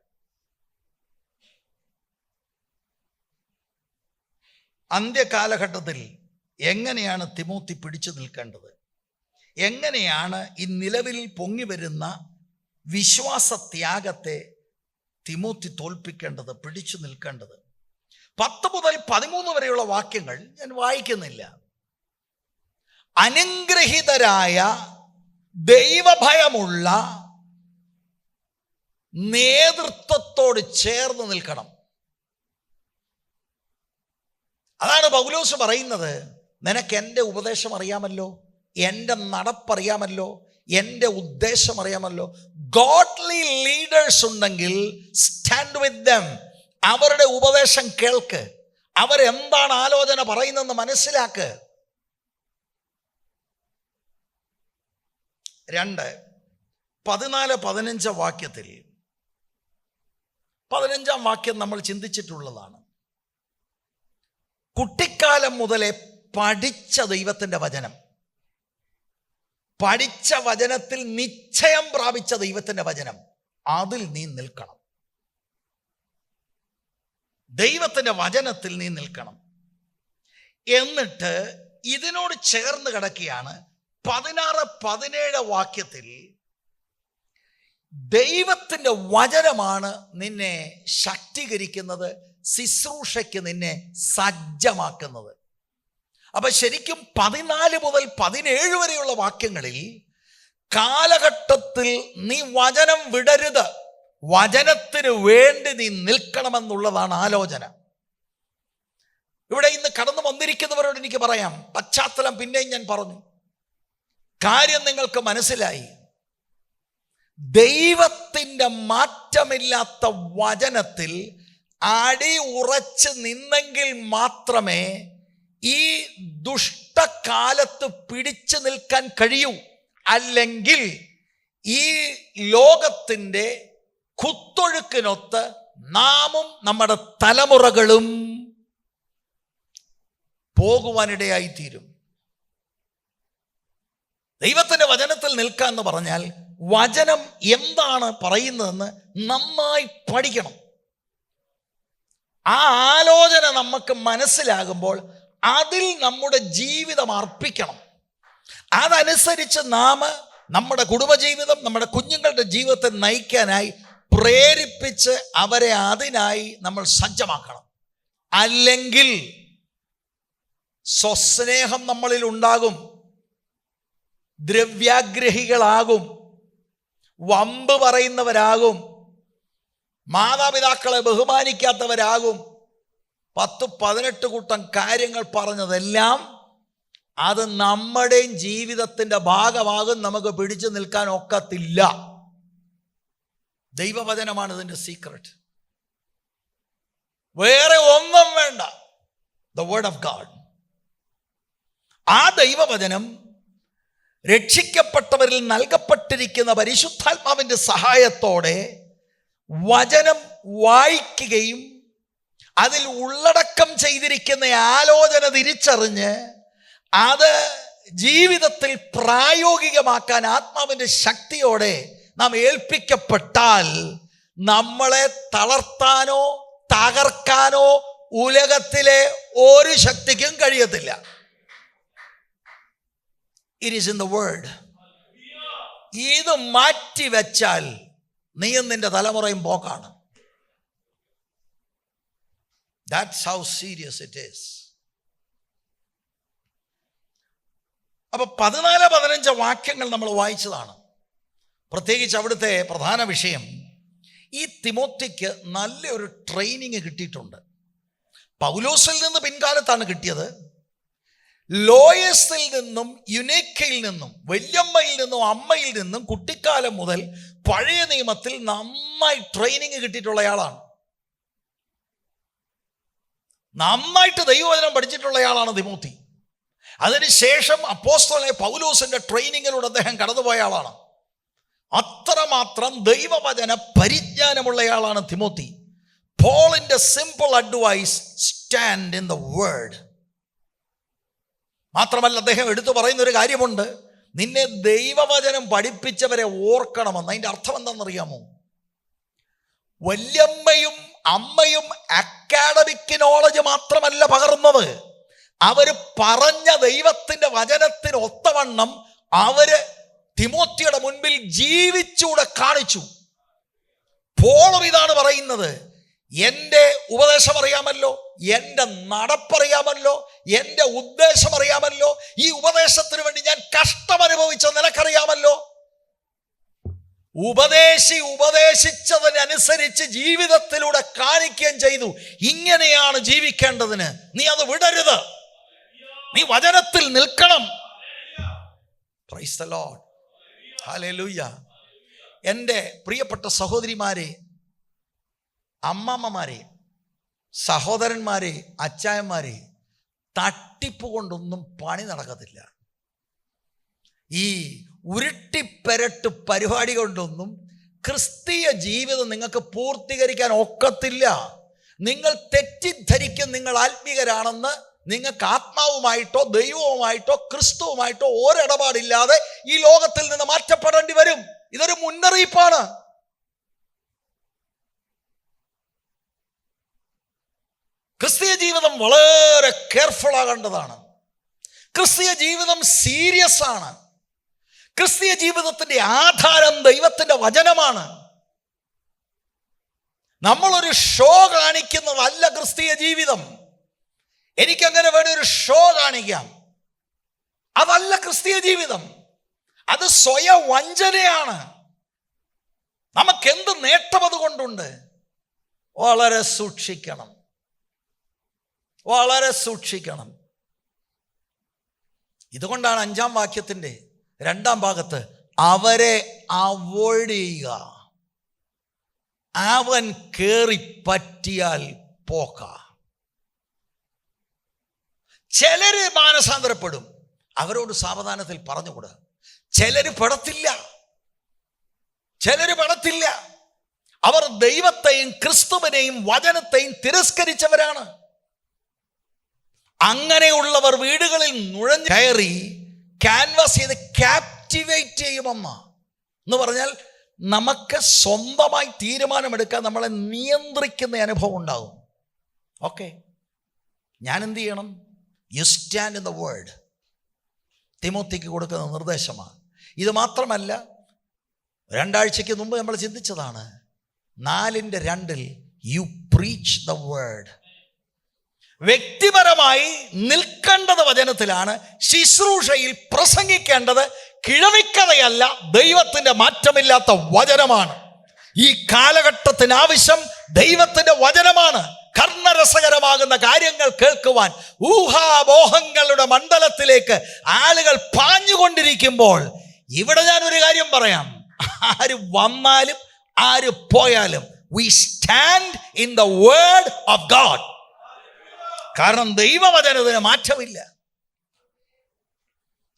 അന്ത്യകാലഘട്ടത്തിൽ എങ്ങനെയാണ് തിമോത്തി പിടിച്ചു നിൽക്കേണ്ടത്? എങ്ങനെയാണ് ഈ നിലവിൽ പൊങ്ങി വരുന്ന വിശ്വാസത്യാഗത്തെ തിമോത്തി തോൽപ്പിക്കേണ്ടത്, പിടിച്ചു നിൽക്കേണ്ടത്? 10 മുതൽ 13 വരെയുള്ള വാക്യങ്ങൾ ഞാൻ വായിക്കുന്നില്ല. അനുഗ്രഹീതരായ ദൈവഭയമുള്ള നേതൃത്വത്തോട് ചേർന്ന് നിൽക്കണം. അതാണ് പൗലോസ് പറയുന്നത്, നിനക്ക് എൻ്റെ ഉപദേശം അറിയാമല്ലോ, എൻ്റെ നടപ്പറിയാമല്ലോ, എൻ്റെ ഉദ്ദേശം അറിയാമല്ലോ. ഗോഡ്ലി ലീഡേഴ്സ് ഉണ്ടെങ്കിൽ സ്റ്റാൻഡ് വിത്ത് ദം. അവരുടെ ഉപദേശം കേൾക്ക്, അവരെന്താണ് ആലോചന പറയുന്നതെന്ന് മനസ്സിലാക്ക്. 2, 14, 15 വാക്യത്തിൽ, 15-ാം വാക്യം നമ്മൾ ചിന്തിച്ചിട്ടുള്ളതാണ്. കുട്ടിക്കാലം മുതലേ പഠിച്ച ദൈവത്തിൻ്റെ വചനം, പഠിച്ച വചനത്തിൽ നിശ്ചയം പ്രാപിച്ച ദൈവത്തിൻ്റെ വചനം, അതിൽ നീ നിൽക്കണം. ദൈവത്തിൻ്റെ വചനത്തിൽ നീ നിൽക്കണം. എന്നിട്ട് ഇതിനോട് ചേർന്ന് കിടക്കുകയാണ് 16-17 വാക്യത്തിൽ ദൈവത്തിൻ്റെ വചനമാണ് നിന്നെ ശക്തീകരിക്കുന്നത്, ശുശ്രൂഷയ്ക്ക് നിന്നെ സജ്ജമാക്കുന്നത്. അപ്പൊ ശരിക്കും 14 മുതൽ 17 വരെയുള്ള വാക്യങ്ങളിൽ കാലഘട്ടത്തിൽ നീ വചനം വിടരുത്, വചനത്തിന് വേണ്ടി നീ നിൽക്കണമെന്നുള്ളതാണ് ആലോചന. ഇവിടെ ഇന്ന് കടന്നു വന്നിരിക്കുന്നവരോട് എനിക്ക് പറയാം, പശ്ചാത്തലം പിന്നെയും ഞാൻ പറഞ്ഞു, കാര്യം നിങ്ങൾക്ക് മനസ്സിലായി. ദൈവത്തിൻ്റെ മാറ്റമില്ലാത്ത വചനത്തിൽ അടി ഉറച്ച് നിന്നെങ്കിൽ മാത്രമേ ഈ ദുഷ്ടകാലത്ത് പിടിച്ചു നിൽക്കാൻ കഴിയൂ. അല്ലെങ്കിൽ ഈ ലോകത്തിൻ്റെ കുത്തൊഴുക്കിനൊത്ത് നാമും നമ്മുടെ തലമുറകളും പോകുവാനിടയായിത്തീരും. ദൈവത്തിൻ്റെ വചനത്തിൽ നിൽക്കുക എന്ന് പറഞ്ഞാൽ വചനം എന്താണ് പറയുന്നതെന്ന് നന്നായി പഠിക്കണം. ആ ആലോചന നമുക്ക് മനസ്സിലാകുമ്പോൾ അതിൽ നമ്മുടെ ജീവിതം അർപ്പിക്കണം. അതനുസരിച്ച് നാം നമ്മുടെ കുടുംബജീവിതം, നമ്മുടെ കുഞ്ഞുങ്ങളുടെ ജീവിതത്തെ നയിക്കാനായി പ്രേരിപ്പിച്ച് അവരെ അതിനായി നമ്മൾ സജ്ജമാക്കണം. അല്ലെങ്കിൽ സ്വസ്നേഹം നമ്മളിൽ ഉണ്ടാകും, ദ്രവ്യാഗ്രഹികളാകും, വമ്പ് പറയുന്നവരാകും, മാതാപിതാക്കളെ ബഹുമാനിക്കാത്തവരാകും. 10-18 കൂട്ടം കാര്യങ്ങൾ പറഞ്ഞതെല്ലാം അത് നമ്മുടെയും ജീവിതത്തിൻ്റെ ഭാഗമാകും. നമുക്ക് പിടിച്ചു നിൽക്കാൻ ഒക്കത്തില്ല. ദൈവവചനമാണ് ഇതിൻ്റെ സീക്രട്ട്. വേറെ ഒന്നും വേണ്ട. The word of God. ആ ദൈവവചനം രക്ഷിക്കപ്പെട്ടവരിൽ നൽകപ്പെട്ടിരിക്കുന്ന പരിശുദ്ധാത്മാവിൻ്റെ സഹായത്തോടെ വചനം വായിക്കുകയും അതിൽ ഉള്ളടക്കം ചെയ്തിരിക്കുന്ന ആലോചന തിരിച്ചറിഞ്ഞ് അത് ജീവിതത്തിൽ പ്രായോഗികമാക്കാൻ ആത്മാവിൻ്റെ ശക്തിയോടെ നാം ഏൽപ്പിക്കപ്പെട്ടാൽ നമ്മളെ തളർത്താനോ തകർക്കാനോ ഉലകത്തിലെ ഒരു ശക്തിക്കും കഴിയത്തില്ല. It is in the word. ഇത് മാറ്റിവെച്ചാൽ നീയും നിന്റെ തലമുറയും പോക്കാണ്. That's how serious it is. അപ്പൊ 14-15 വാക്യങ്ങൾ നമ്മൾ വായിച്ചതാണ്. പ്രത്യേകിച്ച് അവിടുത്തെ പ്രധാന വിഷയം, ഈ തിമോത്തിക്ക് നല്ലൊരു ട്രെയിനിങ് കിട്ടിയിട്ടുണ്ട്. പൗലോസിൽ നിന്ന് പിൻകാലത്താണ് കിട്ടിയത്. ലോയസിൽ നിന്നും യുനേക്കയിൽ നിന്നും വല്യമ്മയിൽ നിന്നും അമ്മയിൽ നിന്നും കുട്ടിക്കാലം മുതൽ പഴയ നിയമത്തിൽ നന്നായി ട്രെയിനിങ് കിട്ടിയിട്ടുള്ളയാളാണ്. നന്നായിട്ട് ദൈവവചനം പഠിച്ചിട്ടുള്ളയാളാണ് തിമോത്തി. അതിനുശേഷം അപ്പോസ്തലനായ പൗലോസിന്റെ ട്രെയിനിങ്ങിലൂടെ അദ്ദേഹം കടന്നുപോയ ആളാണ്. അത്രമാത്രം ദൈവവചന പരിജ്ഞാനമുള്ളയാളാണ് തിമോത്തി. പോളിന്റെ simple advice, stand in the word. മാത്രമല്ല അദ്ദേഹം എടുത്തു പറയുന്ന ഒരു കാര്യമുണ്ട്, നിന്നെ ദൈവവചനം പഠിപ്പിച്ചവരെ ഓർക്കണമെന്ന്. അതിൻ്റെ അർത്ഥം എന്താണെന്നറിയാമോ? വല്യമ്മയും അമ്മയും അക്കാഡമിക് നോളജ് മാത്രമല്ല പകർന്നത്, അവര് പറഞ്ഞ ദൈവത്തിന്റെ വചനത്തിന് ഒത്തവണ്ണം അവര് തിമോത്തിയുടെ മുൻപിൽ ജീവിച്ചൂടെ കാണിച്ചു. പോളും ഇതാണ് പറയുന്നത്, എൻ്റെ ഉപദേശം അറിയാമല്ലോ, എൻ്റെ നടപ്പറിയാമല്ലോ, എൻ്റെ ഉദ്ദേശം അറിയാമല്ലോ, ഈ ഉപദേശത്തിന് വേണ്ടി ഞാൻ കഷ്ടമനുഭവിച്ച നിനക്കറിയാമല്ലോ. ഉപദേശി ഉപദേശിച്ചതിനനുസരിച്ച് ജീവിതത്തിലൂടെ കാണിക്കുകയും ചെയ്തു. ഇങ്ങനെയാണ് ജീവിക്കേണ്ടതിന്. നീ അത് വിടരുത്, നീ വചനത്തിൽ നിൽക്കണം. Price the Lord, hallelujah. എൻ്റെ പ്രിയപ്പെട്ട സഹോദരിമാരെ, അമ്മമ്മമാരെ, സഹോദരന്മാരെ, അച്ചായന്മാരെ, തട്ടിപ്പ് കൊണ്ടൊന്നും പണി നടക്കത്തില്ല. ഈ ഉരുട്ടിപ്പെരട്ട് പരിപാടി കൊണ്ടൊന്നും ക്രിസ്തീയ ജീവിതം നിങ്ങൾക്ക് പൂർത്തീകരിക്കാൻ ഒക്കത്തില്ല. നിങ്ങൾ തെറ്റിദ്ധരിക്കും നിങ്ങൾ ആത്മീകരാണെന്ന്. നിങ്ങൾക്ക് ആത്മാവുമായിട്ടോ ദൈവവുമായിട്ടോ ക്രിസ്തുവുമായിട്ടോ ഒരിടപാടില്ലാതെ ഈ ലോകത്തിൽ നിന്ന് മാറ്റപ്പെടേണ്ടി വരും. ഇതൊരു മുന്നറിയിപ്പാണ്. ക്രിസ്തീയ ജീവിതം വളരെ കെയർഫുൾ ആകേണ്ടതാണ്. ക്രിസ്തീയ ജീവിതം സീരിയസ് ആണ്. ക്രിസ്തീയ ജീവിതത്തിൻ്റെ ആധാരം ദൈവത്തിൻ്റെ വചനമാണ്. നമ്മളൊരു ഷോ കാണിക്കുന്നതല്ല ക്രിസ്തീയ ജീവിതം. എനിക്കങ്ങനെ വേണ്ട ഒരു ഷോ കാണിക്കാം, അതല്ല ക്രിസ്തീയ ജീവിതം. അത് സ്വയം വഞ്ചനയാണ്. നമുക്കെന്ത് നേട്ടം അതുകൊണ്ടുണ്ട്? വളരെ സൂക്ഷിക്കണം, വളരെ സൂക്ഷിക്കണം. ഇതുകൊണ്ടാണ് 5-ാം വാക്യത്തിൻ്റെ 2-ാം ഭാഗത്ത് അവരെ അവോയ്ഡ് ചെയ്യുക. അവൻ കേറി പറ്റിയാൽ പോക്ക. ചിലര് മാനസാന്തരപ്പെടും, അവരോട് സാവധാനത്തിൽ പറഞ്ഞുകൂടാ. ചിലര് പെടത്തില്ല. അവർ ദൈവത്തെയും ക്രിസ്തുവിനെയും വചനത്തെയും തിരസ്കരിച്ചവരാണ്. അങ്ങനെയുള്ളവർ വീടുകളിൽ നുഴഞ്ഞു കയറി ക്യാൻവാസ് ചെയ്ത് ക്യാപ്റ്റിവേറ്റ് ചെയ്യുമെന്ന എന്ന് പറഞ്ഞാൽ നമുക്ക് സ്വന്തമായി തീരുമാനമെടുക്കാൻ നമ്മളെ നിയന്ത്രിക്കുന്ന അനുഭവം ഉണ്ടാകും. ഓക്കെ, ഞാൻ എന്ത് ചെയ്യണം? You stand in the word. തിമോത്തിക്ക് കൊടുക്കുന്ന നിർദ്ദേശമാണ്. ഇത് മാത്രമല്ല, 2 ആഴ്ചയ്ക്ക് മുമ്പ് നമ്മൾ ചിന്തിച്ചതാണ്. 4:2 യു പ്രീച്ച് ദ വേർഡ്. വ്യക്തിപരമായി നിൽക്കേണ്ടത് വചനത്തിലാണ്. ശുശ്രൂഷയിൽ പ്രസംഗിക്കേണ്ടത് കിഴവിക്കഥയല്ല, ദൈവത്തിൻ്റെ മാറ്റമില്ലാത്ത വചനമാണ്. ഈ കാലഘട്ടത്തിന് ആവശ്യം ദൈവത്തിൻ്റെ വചനമാണ്. കർണരസകരമാകുന്ന കാര്യങ്ങൾ കേൾക്കുവാൻ ഊഹാമോഹങ്ങളുടെ മണ്ഡലത്തിലേക്ക് ആളുകൾ പാഞ്ഞുകൊണ്ടിരിക്കുമ്പോൾ ഇവിടെ ഞാൻ ഒരു കാര്യം പറയാം. ആര് വന്നാലും ആര് പോയാലും we stand in the word of God. കാരണം ദൈവവചനത്തിന് മാറ്റമില്ല.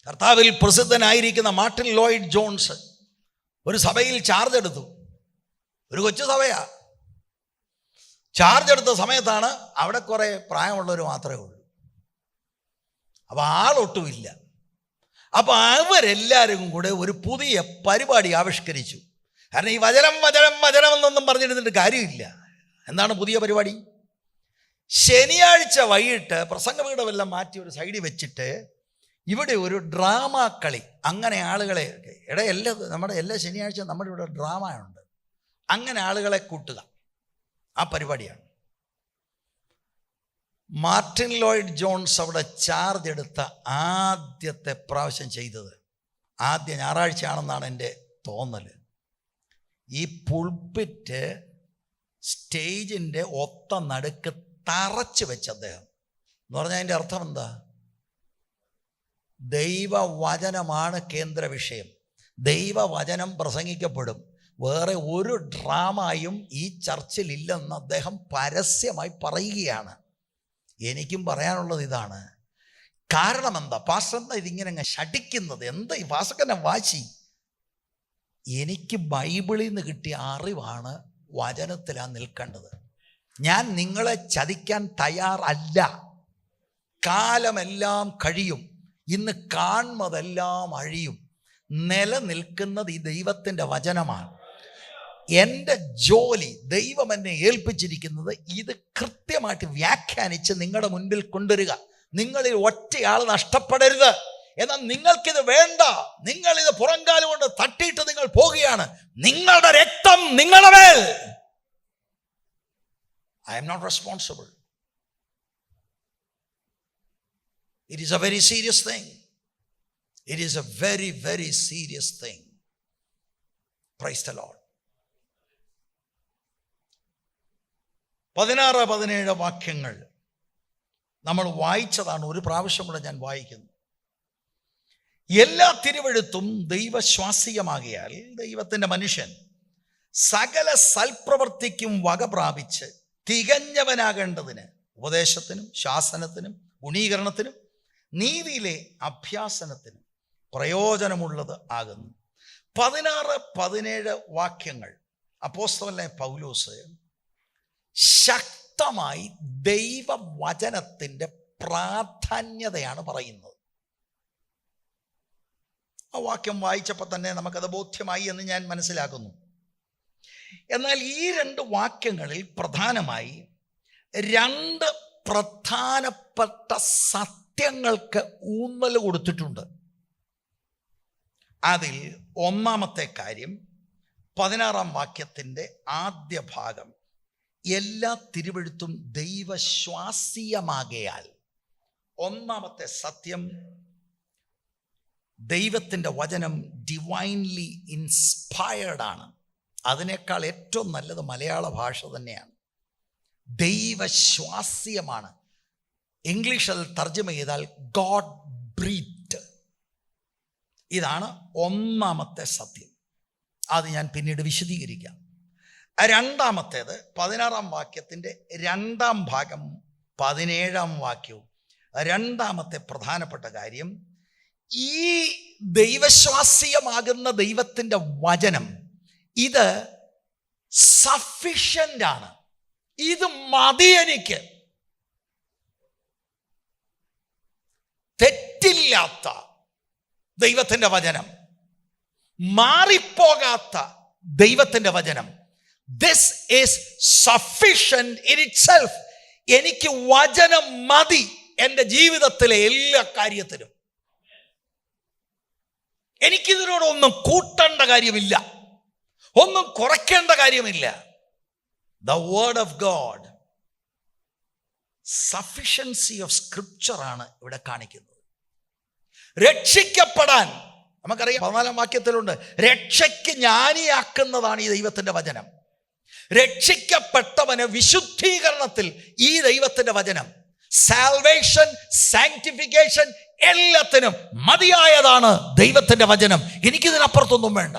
കർത്താവിൽ പ്രസിദ്ധനായിരിക്കുന്ന മാർട്ടിൻ ലോയിഡ് ജോൺസ് ഒരു സഭയിൽ ചാർജ് എടുത്തു. ഒരു കൊച്ചു സഭയാ. ചാർജ് എടുത്ത സമയത്താണ് അവിടെ കുറെ പ്രായമുള്ളവർ മാത്രമേ ഉള്ളൂ. അപ്പോൾ ആളൊട്ടുമില്ല. അപ്പോൾ അവരെല്ലാവരും കൂടെ ഒരു പുതിയ പരിപാടി ആവിഷ്കരിച്ചു. കാരണം ഈ വചനം എന്നൊന്നും പറഞ്ഞിരുന്നിട്ട് കാര്യമില്ല. എന്താണ് പുതിയ പരിപാടി? ശനിയാഴ്ച വൈകിട്ട് പ്രസംഗപീഠമെല്ലാം മാറ്റി ഒരു സൈഡിൽ വെച്ചിട്ട് ഇവിടെ ഒരു ഡ്രാമ കളി. അങ്ങനെ ആളുകളെ നമ്മുടെ എല്ലാ ശനിയാഴ്ച നമ്മുടെ ഇവിടെ ഡ്രാമ ഉണ്ട്. അങ്ങനെ ആളുകളെ കൂട്ടുക, ആ പരിപാടിയാണ്. മാർട്ടിൻ ലോയിഡ് ജോൺസ് അവിടെ ചാർജ് എടുത്ത ആദ്യത്തെ പ്രാവശ്യം ചെയ്തത്, ആദ്യ ഞായറാഴ്ചയാണെന്നാണ് എൻ്റെ തോന്നൽ, ഈ പുൾപിറ്റ് സ്റ്റേജിൻ്റെ ഒത്ത നടുക്ക് തറച്ച് വെച്ച് അദ്ദേഹം. എന്ന് പറഞ്ഞാൽ അതിൻ്റെ അർത്ഥം എന്താ? ദൈവവചനമാണ് കേന്ദ്ര വിഷയം. ദൈവവചനം പ്രസംഗിക്കപ്പെടും. വേറെ ഒരു ഡ്രാമയും ഈ ചർച്ചിൽ ഇല്ലെന്ന് അദ്ദേഹം പരസ്യമായി പറയുകയാണ്. എനിക്കും പറയാനുള്ളത് ഇതാണ്. കാരണം എന്താ? പാസ്റ്റർ എന്താ ഇതിങ്ങനെ അങ്ങ് ശഠിക്കുന്നത്? എന്താ ഈ പാസ്റ്ററിനെ വാശി? എനിക്ക് ബൈബിളിൽ നിന്ന് കിട്ടിയ അറിവാണ് വചനത്തിലാണ് നിൽക്കേണ്ടത്. ഞാൻ നിങ്ങളെ ചതിക്കാൻ തയ്യാറല്ല. കാലമെല്ലാം കഴിയും, ഇന്ന് കാണുന്നതെല്ലാം അഴിയും. നിലനിൽക്കുന്നത് ഈ ദൈവത്തിൻ്റെ വചനമാണ്. എൻ്റെ ജോലി, ദൈവം എന്നെ ഏൽപ്പിച്ചിരിക്കുന്നത് ഇത് കൃത്യമായിട്ട് വ്യാഖ്യാനിച്ച് നിങ്ങളുടെ മുൻപിൽ കൊണ്ടുവരിക. നിങ്ങളിൽ ഒറ്റയാൾ നഷ്ടപ്പെടരുത്. എന്നാൽ നിങ്ങൾക്കിത് വേണ്ട, നിങ്ങളിത് പുറംകാലം കൊണ്ട് തട്ടിയിട്ട് നിങ്ങൾ പോകുകയാണ്. നിങ്ങളുടെ രക്തം നിങ്ങളുടെ മേൽ. I am not responsible. It is a very serious thing. It is a very, very serious thing. Praise the Lord. 16-17 വാക്യങ്ങൾ നമ്മൾ വായിച്ചതാണ്. ഒരു പ്രാവശ്യം കൂടെ ഞാൻ വായിക്കുന്നു. എല്ലാ തിരുവെഴുത്തും ദൈവശ്വാസികമാകിയാൽ ദൈവത്തിൻ്റെ മനുഷ്യൻ സകല സൽപ്രവൃത്തിക്കും വക പ്രാപിച്ച് തികഞ്ഞവനാകേണ്ടതിന് ഉപദേശത്തിനും ശാസനത്തിനും ഗുണീകരണത്തിനും നീതിയിലെ അഭ്യാസനത്തിനും പ്രയോജനമുള്ളത് ആകുന്നു. 16-17 വാക്യങ്ങൾ അപ്പോസ്തലനായ പൗലോസ് ശക്തമായി ദൈവവചനത്തിൻ്റെ പ്രാധാന്യതയാണ് പറയുന്നത്. ആ വാക്യം വായിച്ചപ്പോൾ തന്നെ നമുക്കത് ബോധ്യമായി എന്ന് ഞാൻ മനസ്സിലാക്കുന്നു. എന്നാൽ ഈ 2 വാക്യങ്ങളിൽ പ്രധാനമായി 2 പ്രധാനപ്പെട്ട സത്യങ്ങൾക്ക് ഊന്നൽ കൊടുത്തിട്ടുണ്ട്. അതിൽ ഒന്നാമത്തെ കാര്യം 16 വാക്യത്തിൻ്റെ ആദ്യ ഭാഗം, എല്ലാ തിരുവെഴുത്തും ദൈവശ്വാസീയമാകയാൽ. ഒന്നാമത്തെ സത്യം, ദൈവത്തിൻ്റെ വചനം ഡിവൈൻലി ഇൻസ്പയർഡ് ആണ്. അതിനേക്കാൾ ഏറ്റവും നല്ലത് മലയാള ഭാഷ തന്നെയാണ്. ദൈവശ്വാസ്യമാണ്. ഇംഗ്ലീഷിൽ തർജ്ജമ ചെയ്താൽ ഗോഡ് ബ്രീത്ത്. ഇതാണ് ഒന്നാമത്തെ സത്യം. അത് ഞാൻ പിന്നീട് വിശദീകരിക്കാം. രണ്ടാമത്തേത് 16 വാക്യത്തിൻ്റെ 2 ഭാഗം 17 വാക്യവും. രണ്ടാമത്തെ പ്രധാനപ്പെട്ട കാര്യം, ഈ ദൈവശ്വാസ്യമാകുന്ന ദൈവത്തിൻ്റെ വചനം ഇത് സഫിഷ്യൻ്റ് ആണ്. ഇത് മതി എനിക്ക്. തെറ്റില്ലാത്ത ദൈവത്തിൻ്റെ വചനം, മാറിപ്പോകാത്ത ദൈവത്തിൻ്റെ വചനം. This is sufficient in itself. എനിക്ക് വചനം മതി എൻ്റെ ജീവിതത്തിലെ എല്ലാ കാര്യത്തിനും. എനിക്കിതിനോടൊന്നും കൂട്ടേണ്ട കാര്യമില്ല, ഒന്നും കുറയ്ക്കേണ്ട കാര്യമില്ല. The word of God, sufficiency of scripture ആണ് ഇവിടെ കാണിക്കുന്നത്. രക്ഷിക്കപ്പെടാൻ നമുക്കറിയാം, 14 വാക്യത്തിലുണ്ട്, രക്ഷയ്ക്ക് ജ്ഞാനിയാക്കുന്നതാണ് ഈ ദൈവത്തിൻ്റെ വചനം. രക്ഷിക്കപ്പെട്ടവന് വിശുദ്ധീകരണത്തിൽ ഈ ദൈവത്തിൻ്റെ വചനം, സാൽവേഷൻ, സാങ്ക്ടിഫിക്കേഷൻ, എല്ലാത്തിനും മതിയായതാണ് ദൈവത്തിൻ്റെ വചനം. എനിക്കിതിനപ്പുറത്തൊന്നും വേണ്ട.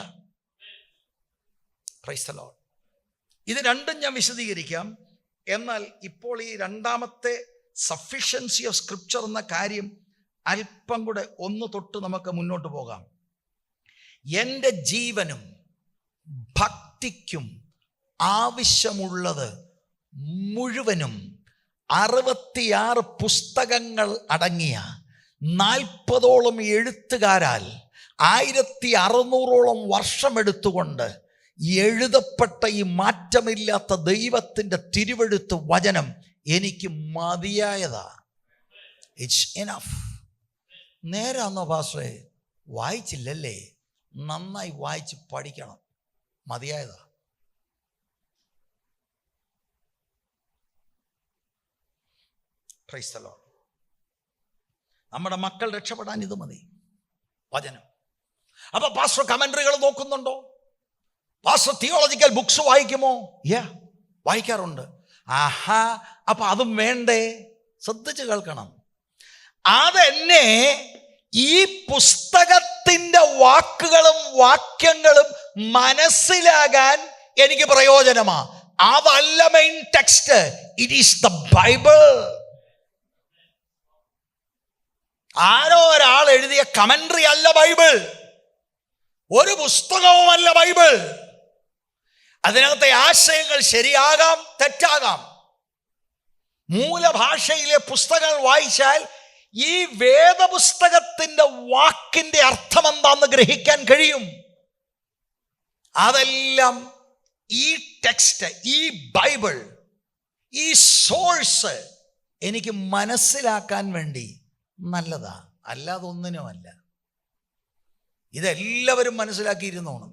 Price the Lord. ഇത് രണ്ടും ഞാൻ വിശദീകരിക്കാം. എന്നാൽ ഇപ്പോൾ ഈ രണ്ടാമത്തെ സഫിഷ്യൻസി ഓഫ് സ്ക്രിപ്ചർ എന്ന കാര്യം അല്പം കൂടെ ഒന്ന് തൊട്ട് നമുക്ക് മുന്നോട്ട് പോകാം. എൻ്റെ ജീവനും ഭക്തിക്കും ആവശ്യമുള്ളത് മുഴുവനും 66 പുസ്തകങ്ങൾ അടങ്ങിയ 40ഓളം എഴുത്തുകാരാൽ 1600ഓളം വർഷമെടുത്തുകൊണ്ട് എഴുതപ്പെട്ട ഈ മാറ്റമില്ലാത്ത ദൈവത്തിൻ്റെ തിരുവെഴുത്ത് വചനം എനിക്ക് മതിയായതാ. It's enough. നേരാന്നോ പാസ്റ്ററേ? വായിച്ചില്ലല്ലേ? നന്നായി വായിച്ച് പഠിക്കണം. മതിയായതാ. Praise the lord. നമ്മുടെ മക്കൾ രക്ഷപ്പെടാൻ ഇത് മതി, വചനം. അപ്പൊ പാസ്റ്റർ കമന്ററികൾ നോക്കുന്നുണ്ടോ? പാസ്റ്റർ തിയോളജിക്കൽ ബുക്സ് വായിക്കുമോ? വായിക്കാറുണ്ട്. ആഹാ, അപ്പൊ അതും വേണ്ടേ? ശ്രദ്ധിച്ച് കേൾക്കണം. അതെന്നെ ഈ പുസ്തകത്തിൻ്റെ വാക്കുകളും വാക്യങ്ങളും മനസ്സിലാകാൻ എനിക്ക് പ്രയോജനമാ. അതല്ല main text. It is the Bible. ആരോ ഒരാൾ എഴുതിയ കമന്ററി അല്ല ബൈബിൾ. ഒരു പുസ്തകവുമല്ല ബൈബിൾ. അതിനകത്തെ ആശയങ്ങൾ ശരിയാകാം, തെറ്റാകാം. മൂലഭാഷയിലെ പുസ്തകങ്ങൾ വായിച്ചാൽ ഈ വേദപുസ്തകത്തിൻ്റെ വാക്കിൻ്റെ അർത്ഥം എന്താണെന്ന് ഗ്രഹിക്കാൻ കഴിയും. അതെല്ലാം ഈ ടെക്സ്റ്റ്, ഈ ബൈബിൾ, ഈ സോഴ്സ് എനിക്ക് മനസ്സിലാക്കാൻ വേണ്ടി നല്ലതാ, അല്ലാതെ ഒന്നിനുമല്ല. ഇതെല്ലാവരും മനസ്സിലാക്കിയിരുന്നോണം.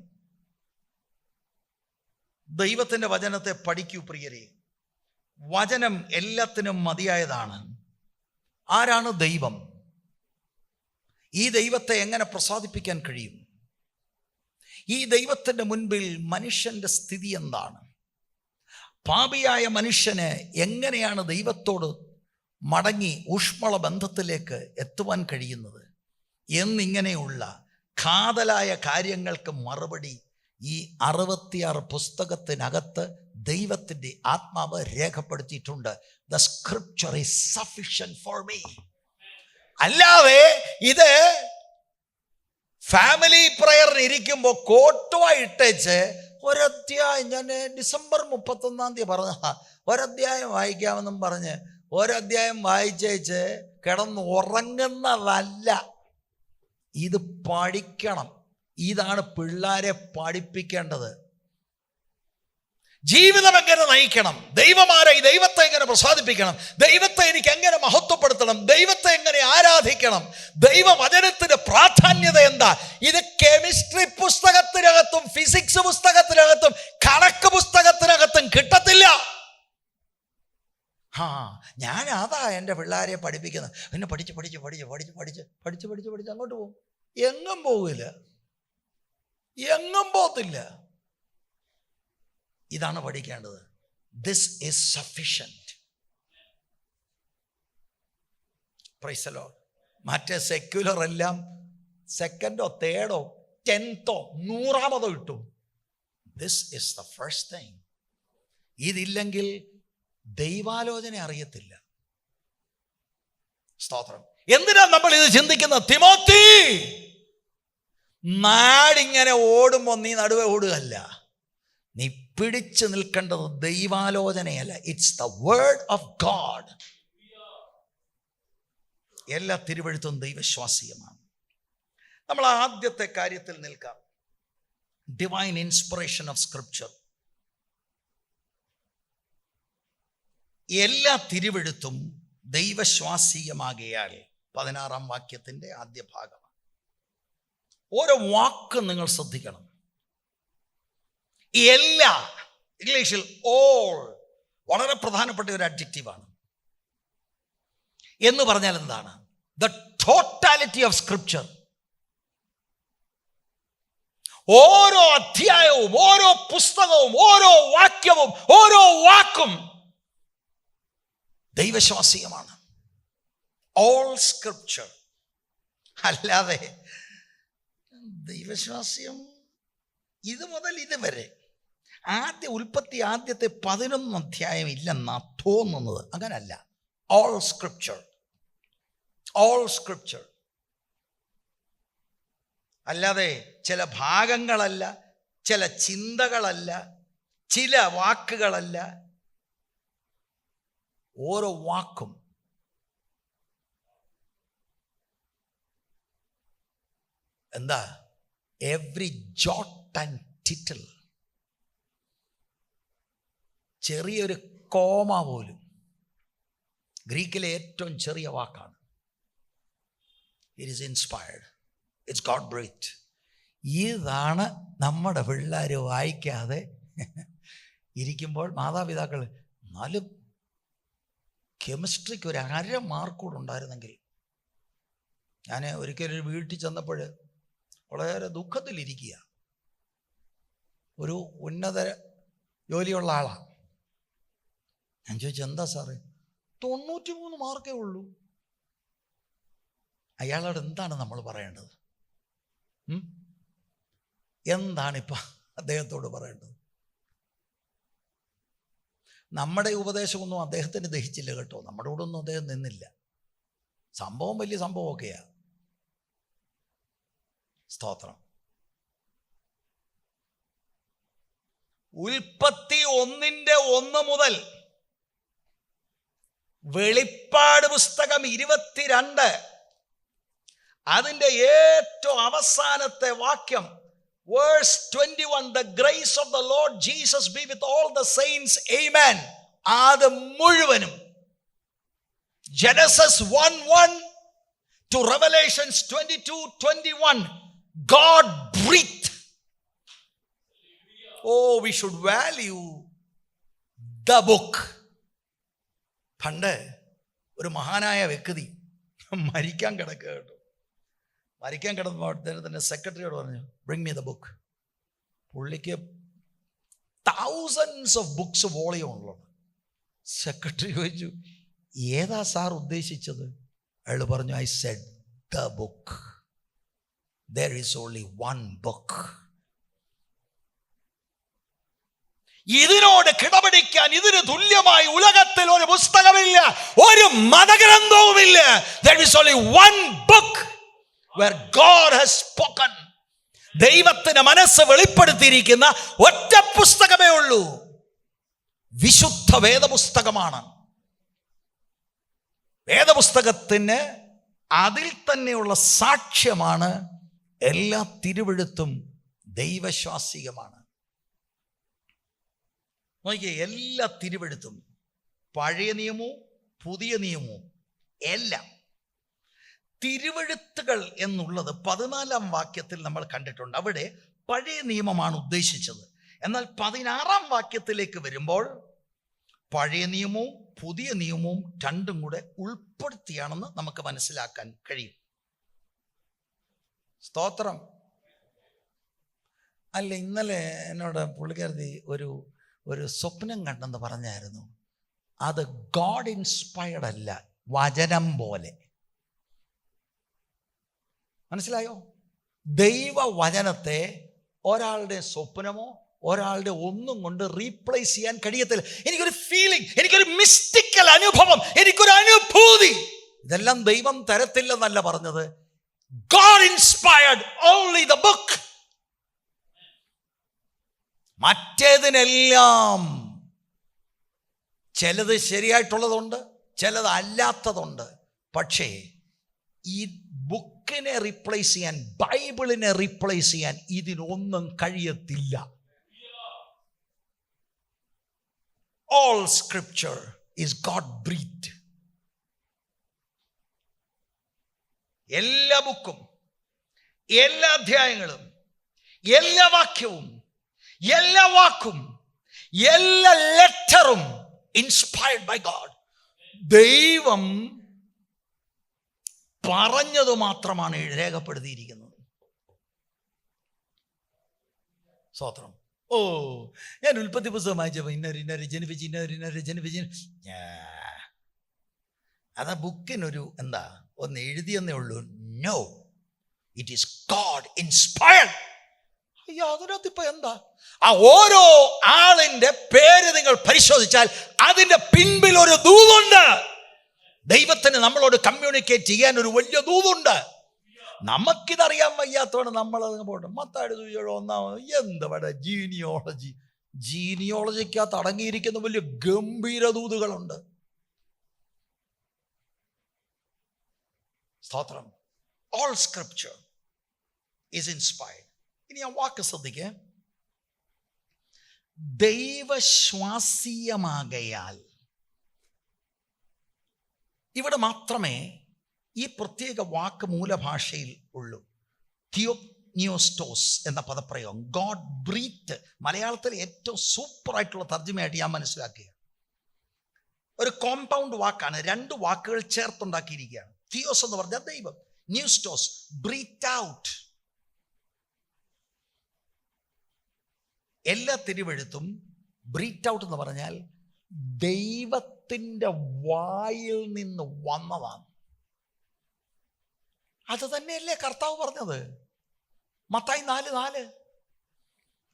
ദൈവത്തിൻ്റെ വചനത്തെ പഠിക്കൂ പ്രിയരെ. വചനം എല്ലാത്തിനും മതിയായതാണ്. ആരാണ് ദൈവം? ഈ ദൈവത്തെ എങ്ങനെ പ്രസാദിപ്പിക്കാൻ കഴിയും? ഈ ദൈവത്തിൻ്റെ മുൻപിൽ മനുഷ്യൻ്റെ സ്ഥിതി എന്താണ്? പാപിയായ മനുഷ്യന് എങ്ങനെയാണ് ദൈവത്തോട് മടങ്ങി ഊഷ്മള ബന്ധത്തിലേക്ക് എത്തുവാൻ കഴിയുന്നത് എന്നിങ്ങനെയുള്ള കാതലായ കാര്യങ്ങൾക്ക് മറുപടി ഈ 66 പുസ്തകത്തിനകത്ത് ദൈവത്തിൻ്റെ ആത്മാവ് രേഖപ്പെടുത്തിയിട്ടുണ്ട്. The scripture is sufficient for me. അല്ലാതെ ഇത് ഫാമിലി പ്രയറിന് ഇരിക്കുമ്പോൾ കോട്ടുവായിട്ടേച്ച് ഒരധ്യായം, ഞാൻ ഡിസംബർ 31 പറഞ്ഞ ഒരധ്യായം വായിക്കാമെന്നും പറഞ്ഞ് ഒരധ്യായം വായിച്ചേച്ച് കിടന്ന് ഉറങ്ങുന്നതല്ല. ഇത് പഠിക്കണം. ഇതാണ് പിള്ളേരെ പഠിപ്പിക്കേണ്ടത്. ജീവിതം എങ്ങനെ നയിക്കണം, ദൈവമാരെ ഈ ദൈവത്തെ എങ്ങനെ പ്രസാദിപ്പിക്കണം, ദൈവത്തെ എനിക്ക് എങ്ങനെ മഹത്വപ്പെടുത്തണം, ദൈവത്തെ എങ്ങനെ ആരാധിക്കണം, ദൈവവചനത്തിന്റെ പ്രാധാന്യത എന്താ, ഇത് കെമിസ്ട്രി പുസ്തകത്തിനകത്തും ഫിസിക്സ് പുസ്തകത്തിനകത്തും കണക്ക് പുസ്തകത്തിനകത്തും കിട്ടത്തില്ല. ഞാൻ അതാ എൻ്റെ പിള്ളേരെ പഠിപ്പിക്കുന്നത്. പിന്നെ പഠിച്ച് പഠിച്ച് പഠിച്ച് പഠിച്ച് പഠിച്ച് പഠിച്ച് പഠിച്ച് പഠിച്ച് അങ്ങോട്ട് പോകും. എങ്ങും പോകില്ല, എങ്ങും പോകത്തില്ല. ഇതാണ് പഠിക്കേണ്ടത്. This is sufficient. Praise the lord. മറ്റേ സെക്യുലർ എല്ലാം സെക്കൻഡോ തേർഡോ 10th 100ാമതോ ഇട്ടു. This is the first thing. ഇതില്ലെങ്കിൽ ദൈവാലോചന അറിയത്തില്ല. സ്തോത്രം. എന്തിനാ നമ്മൾ ഇത് ചിന്തിക്കുന്നത്? തിമോത്തി, നാടിങ്ങനെ ഓടുമ്പോൾ നീ നടുവെ ഓടുകയല്ല, നീ പിടിച്ചു നിൽക്കേണ്ടത് ദൈവാലോചനയല്ല. It's the word of God. എല്ലാ തിരുവെഴുത്തും ദൈവശ്വാസീയമാണ്. നമ്മൾ ആദ്യത്തെ കാര്യത്തിൽ നിൽക്കാം. Divine inspiration of scripture. എല്ലാ തിരുവെഴുത്തും ദൈവശ്വാസീയമാകയാൽ 16ാം വാക്യത്തിന്റെ ആദ്യ ഭാഗമാണ്. ഓരോ വാക്കും നിങ്ങൾ ശ്രദ്ധിക്കണം. എല്ലാ, ഇംഗ്ലീഷിൽ ഓൾ വളരെ പ്രധാനപ്പെട്ട ഒരു അഡ്ജക്റ്റീവാണ്. എന്ന് പറഞ്ഞാൽ എന്താണ്? The totality of scripture. ഓരോ അധ്യായവും, ഓരോ പുസ്തകവും, ഓരോ വാക്യവും, ഓരോ വാക്കും ദൈവശ്വാസീയമാണ്. All scripture. അല്ലാതെ ദൈവശ്വാസ്യം ഇത് മുതൽ ഇതുവരെ ഉൽപ്പത്തി ആദ്യത്തെ 11 അധ്യായം ഇല്ലെന്നാ തോന്നുന്നത്. അങ്ങനല്ല. All scripture, all scripture. അല്ലാതെ ചില ഭാഗങ്ങളല്ല, ചില ചിന്തകളല്ല, ചില വാക്കുകളല്ല. ഓരോ വാക്കും. എന്താ? Every jot and tittle. ചെറിയൊരു കോമ പോലും ഗ്രീക്കിലെ ഏറ്റവും ചെറിയ വാക്കാണ്. It is inspired, it's God breath. ഇതാണ് നമ്മുടെ പിള്ളേർ വായിക്കാതെ ഇരിക്കുമ്പോൾ മാതാപിതാക്കൾ, എന്നാലും കെമിസ്ട്രിക്ക് ഒരു 1/2 മാർക്ക് കൂടെ ഉണ്ടായിരുന്നെങ്കിൽ. ഞാൻ ഒരിക്കലൊരു വീട്ടിൽ ചെന്നപ്പോൾ വളരെ ദുഃഖത്തിലിരിക്കുക. ഒരു ഉന്നത ജോലിയുള്ള ആളാണ്. ഞാൻ ചോദിച്ചു, എന്താ സാറേ? 93 മാർക്കേ ഉള്ളൂ. അയാളോട് എന്താണ് നമ്മൾ പറയേണ്ടത്? എന്താണിപ്പോൾ അദ്ദേഹത്തോട് പറയേണ്ടത്? നമ്മുടെ ഉപദേശമൊന്നും അദ്ദേഹത്തിന് ദഹിച്ചില്ല കേട്ടോ. നമ്മുടെ കൂടെ ഒന്നും അദ്ദേഹം നിന്നില്ല. സംഭവം വലിയ സംഭവമൊക്കെയാ. സ്തോത്രം. ഉൽപ്പത്തി 1:1 മുതൽ വെളിപ്പാട് പുസ്തകം 22 അതിൻ്റെ ഏറ്റവും അവസാനത്തെ വാക്യം, verse 21, the grace of the Lord Jesus be with all the saints, amen. അത് മുഴുവനും Genesis 1:1 to Revelations 22:21, God breathed. Oh, we should value the book. പണ്ട് ഒരു മഹാനായ വ്യക്തി മരിക്കാൻ കിടക്കുക കേട്ടോ. മരിക്കാൻ കിടന്നപ്പോൾ തന്നെ സെക്രട്ടറിയോട് പറഞ്ഞു, ബ്രിങ് മീ ദ ബുക്ക്. പുള്ളിക്ക് thousands of books വോളിയം ഉള്ളത്. സെക്രട്ടറി ചോദിച്ചു, ഏതാ സാർ ഉദ്ദേശിച്ചത്? അയാൾ പറഞ്ഞു, I said the book. there is only one book. ഇതിനോട് കിടപിടിക്കാൻ ഇതിന് തുല്യമായി ഉലകത്തിൽ ഒരു പുസ്തകമില്ല, ഒരു മതഗ്രന്ഥവുമില്ല. there is only one book where God has spoken. ദൈവത്തിന് മനസ്സ് വെളിപ്പെടുത്തിയിരിക്കുന്ന ഒറ്റ പുസ്തകമേ ഉള്ളൂ. വിശുദ്ധ വേദപുസ്തകമാണ്. വേദപുസ്തകത്തിന് അതിൽ തന്നെയുള്ള സാക്ഷ്യമാണ് എല്ലാ തിരുവെഴുത്തും ദൈവശ്വാസികമാണ്. നോക്കിയേ, എല്ലാ തിരുവെഴുത്തും, പഴയ നിയമവും പുതിയ നിയമവും എല്ലാം തിരുവെഴുത്തുകൾ എന്നുള്ളത് 14-ാം വാക്യത്തിൽ നമ്മൾ കണ്ടിട്ടുണ്ട്. അവിടെ പഴയ നിയമമാണ് ഉദ്ദേശിച്ചത്. എന്നാൽ 16-ാം വാക്യത്തിലേക്ക് വരുമ്പോൾ പഴയ നിയമവും പുതിയ നിയമവും രണ്ടും കൂടെ ഉൾപ്പെടുത്തിയാണെന്ന് നമുക്ക് മനസ്സിലാക്കാൻ കഴിയും. സ്തോത്രം. അല്ല, ഇന്നലെ എന്നോട് പുള്ളിക്കാരത്തി ഒരു സ്വപ്നം കണ്ടെന്ന് പറഞ്ഞായിരുന്നു. അത് ഗോഡ് ഇൻസ്പയർഡ് അല്ല, വചനം പോലെ. മനസ്സിലായോ? ദൈവവചനത്തെ ഒരാളുടെ സ്വപ്നമോ ഒരാളുടെ ഒന്നും കൊണ്ട് റീപ്ലേസ് ചെയ്യാൻ കഴിയത്തില്ല. എനിക്കൊരു ഫീലിംഗ്, എനിക്കൊരു മിസ്റ്റിക്കൽ അനുഭവം, എനിക്കൊരു അനുഭൂതി, ഇതെല്ലാം ദൈവം തരത്തില്ലെന്നല്ല പറഞ്ഞത്. God inspired only the book. മറ്റേതിനെല്ലാം ചിലത് ശരിയായിട്ടുള്ളതുണ്ട്, ചിലത് അല്ലാത്തതുണ്ട്. പക്ഷേ ഈ ബുക്കിനെ റീപ്ലേസ് ചെയ്യാൻ, ബൈബിളിനെ റീപ്ലേസ് ചെയ്യാൻ ഇതിനൊന്നും കഴിയത്തില്ല. All scripture is God breathed. എല്ലാ ബുക്കും, എല്ലാ അധ്യായങ്ങളും, എല്ലാ വാക്യവും, എല്ലാ വാക്കും, എല്ലാ ലെറ്ററും ഇൻസ്പയർഡ് ബൈ ഗോഡ്. ദൈവം പറഞ്ഞത് മാത്രമാണ് രേഖപ്പെടുത്തിയിരിക്കുന്നത്. സ്തോത്രം. ഓ, ഞാൻ ഉൽപ്പത്തി പുസ്തകം വായിച്ചപ്പോൾ ഇന്നൊരു ജനിപ്പിച്ച് അതാ ബുക്കിനൊരു ഒന്ന് എഴുതിയെന്നേ ഉള്ളൂ. No, it is God inspired. അയ്യോ, അതിനകത്ത് ഇപ്പൊ ആ ഓരോ ആളിന്റെ പേര് നിങ്ങൾ പരിശോധിച്ചാൽ അതിന്റെ പിൻപിൽ ഒരു ദൂതുണ്ട്. ദൈവത്തിന് നമ്മളോട് കമ്മ്യൂണിക്കേറ്റ് ചെയ്യാൻ ഒരു വലിയ ദൂതുണ്ട്. നമുക്കിതറിയാൻ വയ്യാത്തതാണ് നമ്മളത് പോട്ടെ. മത്തായിയുടെ സുവിശേഷം 1 ജീനിയോളജിക്കകത്ത് അടങ്ങിയിരിക്കുന്ന വലിയ ഗംഭീര ദൂതുകളുണ്ട്. സ്തോത്രം. All scripture is inspired. ഇനി ആ വാക്ക് ശ്രദ്ധിക്കുക. ദൈവശ്വാസീയമാകയാൽ. ഇവിടെ മാത്രമേ ഈ പ്രത്യേക വാക്ക് മൂലഭാഷയിൽ ഉള്ളൂ. തിയോപ്നിയോസ്റ്റോസ് എന്ന പദപ്രയോഗം, ഗോഡ് ബ്രീത്ത്. മലയാളത്തിൽ ഏറ്റവും സൂപ്പറായിട്ടുള്ള തർജ്ജമയായിട്ട് ഞാൻ മനസ്സിലാക്കുക. ഒരു കോമ്പൗണ്ട് വാക്കാണ്, 2 വാക്കുകൾ ചേർത്തുണ്ടാക്കിയിരിക്കുകയാണ്. തിയോസ് എന്ന് പറഞ്ഞാൽ ദൈവം, ന്യൂസ്റ്റോസ് ബ്രീത്ത് ഔട്ട്. എല്ലാ തിരുവെഴുത്തും ബ്രീത്ത് ഔട്ട് എന്ന് പറഞ്ഞാൽ ദൈവത്തിൻ്റെ വായിൽ നിന്ന് വന്നതാണ്. അത് തന്നെയല്ലേ കർത്താവ് പറഞ്ഞത്? മത്തായി 4:4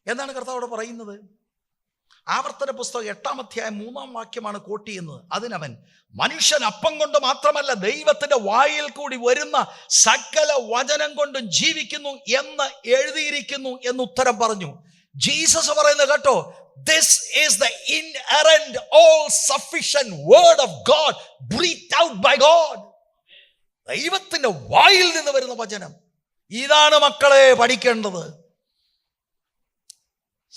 എന്താണ് കർത്താവ് അവിടെ പറയുന്നത്? ആവർത്തന പുസ്തകം 8-ാം അധ്യായം 3-ാം വാക്യമാണ് കോട്ട് ചെയ്യുന്നത്. അതിനവൻ, മനുഷ്യൻ അപ്പം കൊണ്ട് മാത്രമല്ല ദൈവത്തിന്റെ വായിൽ കൂടി വരുന്ന സകല വചനം കൊണ്ടും ജീവിക്കുന്നു എന്ന് എഴുതിയിരിക്കുന്നു എന്ന് ഉത്തരം പറഞ്ഞു. ജീസസ് പറയുന്നത് കേട്ടോ, this is the inerrant, all sufficient word of God, breathed out by God. ദൈവത്തിന്റെ വായിൽ നിന്ന് വരുന്ന വചനം. ഇതാണ് മക്കളെ പഠിക്കേണ്ടത്.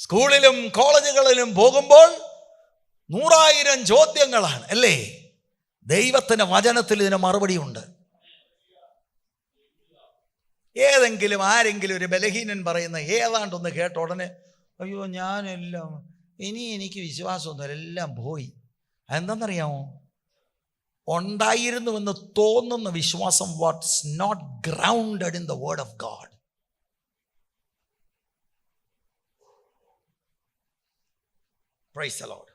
സ്കൂളിലും കോളേജുകളിലും പോകുമ്പോൾ 100,000 ചോദ്യങ്ങളാണ് അല്ലേ? ദൈവത്തിന്റെ വചനത്തിൽ ഇതിന് മറുപടിയുണ്ട്. ഏതെങ്കിലും ആരെങ്കിലും ഒരു ബലഹീനൻ പറയുന്ന ഏതാണ്ടൊന്ന് കേട്ട ഉടനെ അയ്യോ ഞാനെല്ലാം എനിക്ക് വിശ്വാസമൊന്നുമില്ല, എല്ലാം പോയി. അതെന്താണെന്നറിയാമോ? ഉണ്ടായിരുന്നുവെന്ന് തോന്നുന്ന വിശ്വാസം, what's not grounded in the word of God. Praise the Lord.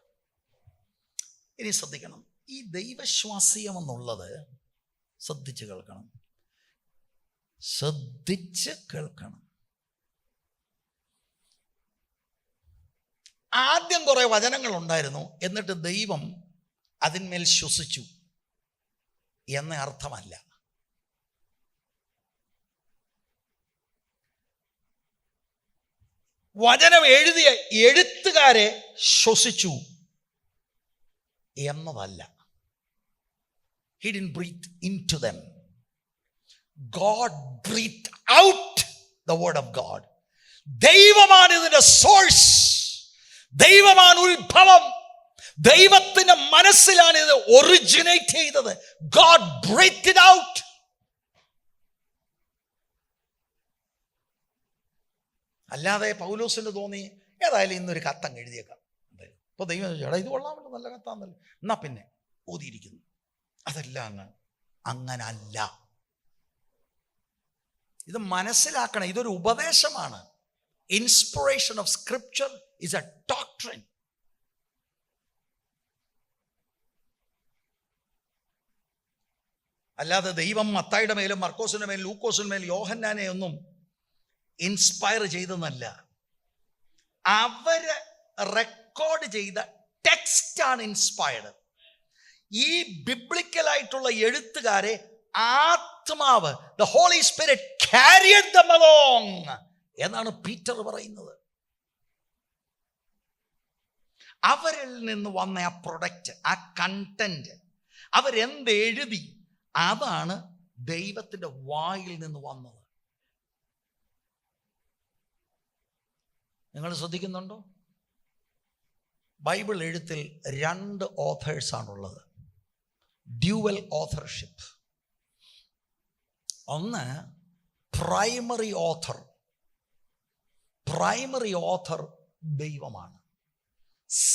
ഇനി ശ്രദ്ധിക്കണം, ഈ ദൈവശ്വാസ്യം എന്നുള്ളത് ശ്രദ്ധിച്ച് കേൾക്കണം. ആദ്യം കുറെ വചനങ്ങൾ ഉണ്ടായിരുന്നു, എന്നിട്ട് ദൈവം അതിന്മേൽ ശ്വസിച്ചു എന്ന അർത്ഥമല്ല. വചനം എഴുതിയ എഴുത്തുകാരെ ശ്വസിച്ചു എന്നതല്ല. He didn't breathe into them. God breathed out the word of God. ദൈവമാണ് ഇതിന്റെ സോഴ്സ്, ദൈവമാണ് സംഭവം ദൈവത്തിന്റെ മനസ്സിലാണ് ഇത് ഒറിജിനേറ്റ് ചെയ്തത്. God breathed it out. അല്ലാതെ പൗലോസിന് തോന്നി ഏതായാലും ഇന്നൊരു കത്തങ്ങ് എഴുതിയേക്കാം. അപ്പൊ ദൈവം ചേട്ടാ ഇത് കൊള്ളാമല്ലോ, നല്ല കത്താന്നല്ലോ, എന്നാ പിന്നെ ഓതിയിരിക്കുന്നു. അതെല്ലാം അങ്ങനല്ല. ഇത് മനസ്സിലാക്കണം, ഇതൊരു ഉപദേശമാണ്. Inspiration of scripture is A doctrine. അല്ലാതെ ദൈവം മത്തായിയുടെ മേലും മർക്കോസിന്റെ മേലും ലൂക്കോസിന്റെ മേലും യോഹന്നാനെ ഒന്നും ഇൻസ്പയർ ചെയ്തെന്നല്ല. അവര് റെക്കോർഡ് ചെയ്ത ടെക്സ്റ്റ് ആണ് ഇൻസ്പയർഡ്. ഈ ബിബ്ലിക്കലായിട്ടുള്ള എഴുത്തുകാരെ ആത്മാവ്, the Holy Spirit carried them along എന്നാണ് പീറ്റർ പറയുന്നത്. അവരിൽ നിന്ന് വന്ന ആ പ്രൊഡക്റ്റ്, ആ കണ്ടന്റ്, അവരെന്ത് എഴുതി, അതാണ് ദൈവത്തിന്റെ വായിൽ നിന്ന് വന്നത്. നിങ്ങൾ ശ്രദ്ധിക്കുന്നുണ്ടോ? ബൈബിൾ എഴുത്തിൽ 2 ഓഥേഴ്സാണുള്ളത്, ഡ്യുവൽ ഓഥർഷിപ്പ്. ഒന്ന് പ്രൈമറി ഓഥർ. പ്രൈമറി ഓഥർ ദൈവമാണ്.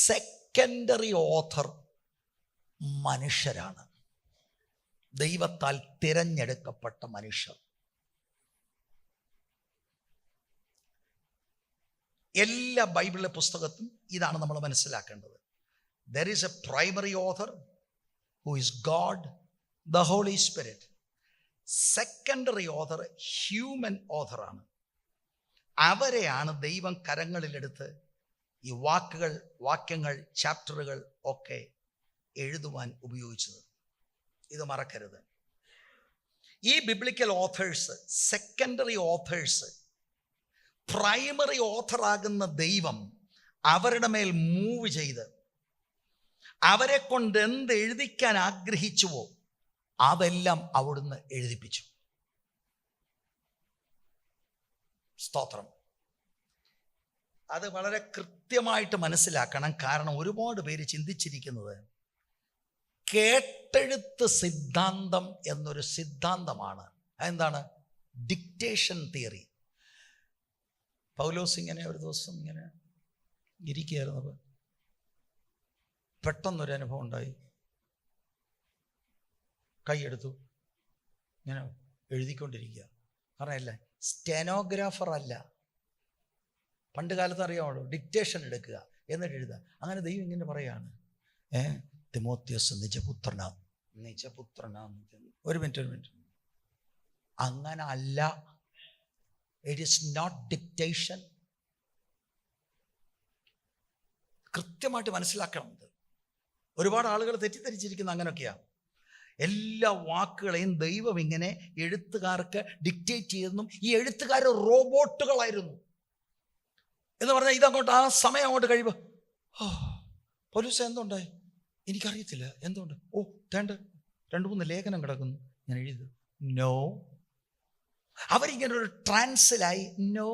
സെക്കൻഡറി ഓഥർ മനുഷ്യരാണ്, ദൈവത്താൽ തിരഞ്ഞെടുക്കപ്പെട്ട മനുഷ്യർ. എല്ലാ ബൈബിളിലെ പുസ്തകത്തും ഇതാണ് നമ്മൾ മനസ്സിലാക്കേണ്ടത്. There is a primary author who is God, the Holy Spirit. Secondary author human ഓഥറാണ്. അവരെയാണ് ദൈവം കരങ്ങളിലെടുത്ത് ഈ വാക്യങ്ങൾ, ചാപ്റ്ററുകൾ ഒക്കെ എഴുതുവാൻ ഉപയോഗിച്ചത്. ഇത് മറക്കരുത്. ഈ biblical authors, secondary authors, primary ഓഥറാകുന്ന ദൈവം അവരുടെ മേൽ മൂവ് ചെയ്ത് അവരെ കൊണ്ട് എന്ത് എഴുതിക്കാൻ ആഗ്രഹിച്ചുവോ അതെല്ലാം അവിടുന്ന് എഴുതിപ്പിച്ചു. സ്തോത്രം. അത് വളരെ കൃത്യമായിട്ട് മനസ്സിലാക്കണം. കാരണം ഒരുപാട് പേര് ചിന്തിച്ചിരിക്കുന്നത് കേട്ടെഴുത്ത് സിദ്ധാന്തം എന്നൊരു സിദ്ധാന്തമാണ്. അതെന്താണ്? Dictation theory. പൗലോസ് ഇങ്ങനെ ഒരു ദിവസം ഇങ്ങനെ ഇരിക്കുകയായിരുന്നത്, പെട്ടെന്നൊരു അനുഭവം ഉണ്ടായി. കൈയെടുത്തു, ഇങ്ങനെ എഴുതിക്കൊണ്ടിരിക്കുക. കാരണം അല്ല, സ്റ്റെനോഗ്രാഫർ അല്ല. പണ്ട് കാലത്ത് അറിയാമല്ലോ, ഡിക്റ്റേഷൻ എടുക്കുക എന്നിട്ട് എഴുതുക. അങ്ങനെ ദൈവം ഇങ്ങനെ പറയാണ്, തിമോത്തിയോസ് നിജപുത്രനാ. ഒരു മിനിറ്റ്, അങ്ങനെ അല്ല. It is not dictation. കൃത്യമായിട്ട് മനസ്സിലാക്കണം. ഇത് ഒരുപാട് ആളുകൾ തെറ്റിദ്ധരിച്ചിരിക്കുന്ന അങ്ങനെയൊക്കെയാണ്. എല്ലാ വാക്കുകളെയും ദൈവം ഇങ്ങനെ എഴുത്തുകാർക്ക് ഡിക്റ്റേറ്റ് ചെയ്തെന്നും ഈ എഴുത്തുകാർ റോബോട്ടുകളായിരുന്നു എന്ന് പറഞ്ഞാൽ ഇതങ്ങോട്ട് ആ സമയം അങ്ങോട്ട് കഴിയുമ്പോൾ പോലീസ് എന്തുണ്ടായി എനിക്കറിയത്തില്ല, എന്തുകൊണ്ട്, തേണ്ട 2-3 ലേഖനം കിടക്കുന്നു, ഞാൻ എഴുതി. നോ, അവരിങ്ങനെ ഒരു ട്രാൻസിലായി. നോ,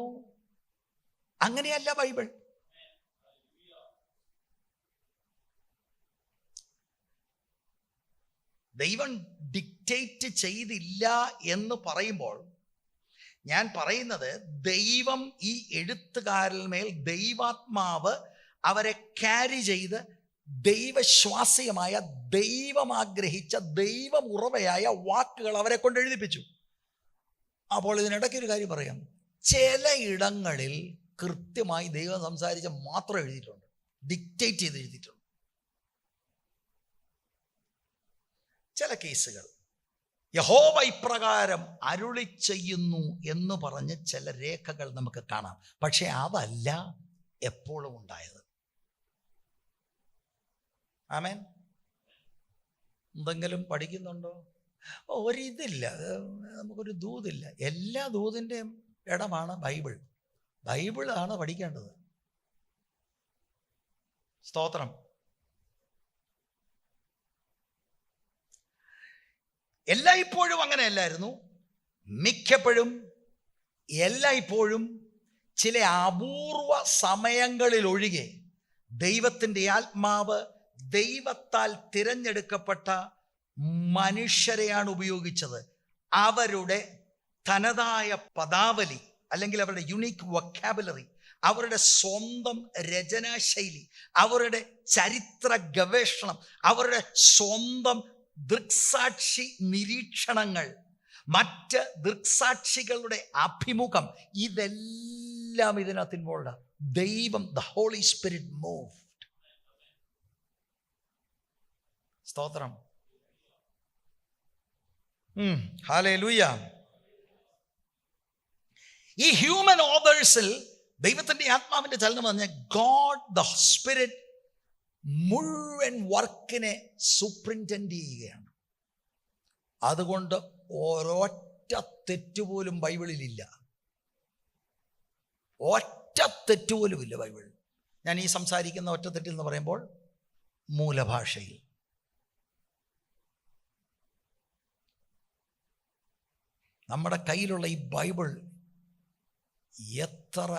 അങ്ങനെയല്ല ബൈബിൾ. ദൈവം ഡിക്റ്റേറ്റ് ചെയ്തില്ല എന്ന് പറയുമ്പോൾ ഞാൻ പറയുന്നത്, ദൈവം ഈ എഴുത്തുകാരിൽ മേൽ ദൈവാത്മാവ് അവരെ ക്യാരി ചെയ്ത് ദൈവശ്വാസികമായ, ദൈവം ആഗ്രഹിച്ച, ദൈവം ഉറവയായ വാക്കുകൾ അവരെ കൊണ്ട് എഴുതിപ്പിച്ചു. അപ്പോൾ ഇതിനിടയ്ക്ക് ഒരു കാര്യം പറയാം. ചില ഇടങ്ങളിൽ കൃത്യമായി ദൈവം സംസാരിച്ച മാത്രം എഴുതിയിട്ടുണ്ട്, ഡിക്റ്റേറ്റ് ചെയ്ത് എഴുതിയിട്ടുണ്ട്. ചില കേസുകൾ യഹോവ ഇപ്രകാരം അരുളി ചെയ്യുന്നു എന്ന് പറഞ്ഞ് ചില രേഖകൾ നമുക്ക് കാണാം. പക്ഷെ അതല്ല എപ്പോഴും ഉണ്ടായത്. ആമേൻ. എന്തെങ്കിലും പഠിക്കുന്നുണ്ടോ? ഒരിതില്ല, നമുക്കൊരു ദൂതില്ല. എല്ലാ ദൂതിൻ്റെയും ഇടമാണ് ബൈബിൾ. ബൈബിളാണ് പഠിക്കേണ്ടത്. സ്തോത്രം. എല്ലായ്പ്പോഴും അങ്ങനെയല്ലായിരുന്നു. മിക്കപ്പോഴും, എല്ലായ്പ്പോഴും, ചില അപൂർവ സമയങ്ങളിൽ ഒഴികെ ദൈവത്തിൻ്റെ ആത്മാവ് ദൈവത്താൽ തിരഞ്ഞെടുക്കപ്പെട്ട മനുഷ്യരെയാണ് ഉപയോഗിച്ചത്. അവരുടെ തനതായ പദാവലി അല്ലെങ്കിൽ അവരുടെ യുണീക്ക് വൊക്കാബുലറി, അവരുടെ സ്വന്തം രചനാശൈലി, അവരുടെ ചരിത്ര ഗവേഷണം, അവരുടെ സ്വന്തം ദൃക്സാക്ഷി നിരീക്ഷണങ്ങൾ, മറ്റ് ദൃക്സാക്ഷികളുടെ അഭിമുഖം, ഇതെല്ലാം ഇതിനകത്ത് ഇൻവോൾവ്. ദൈവം, ദ ഹോളി സ്പിരിറ്റ് മൂവ്ഡ്. സ്തോത്രം. ഹല്ലേലൂയ. ഈ ഹ്യൂമൻ ഓതേഴ്സിൽ ദൈവത്തിൻ്റെ ആത്മാവിൻ്റെ ചലനം പറഞ്ഞ ഗോഡ് ദ സ്പിരിറ്റ് മുഴുവൻ വർക്കിനെ സൂപ്രിൻറ്റൻഡ് ചെയ്യുകയാണ്. അതുകൊണ്ട് ഒരൊറ്റ തെറ്റുപോലും ബൈബിളിലില്ല. ഒറ്റ തെറ്റുപോലുമില്ല ബൈബിളിൽ. ഞാൻ ഈ സംസാരിക്കുന്ന ഒറ്റ തെറ്റെന്ന് പറയുമ്പോൾ മൂലഭാഷയിൽ. നമ്മുടെ കയ്യിലുള്ള ഈ ബൈബിൾ എത്ര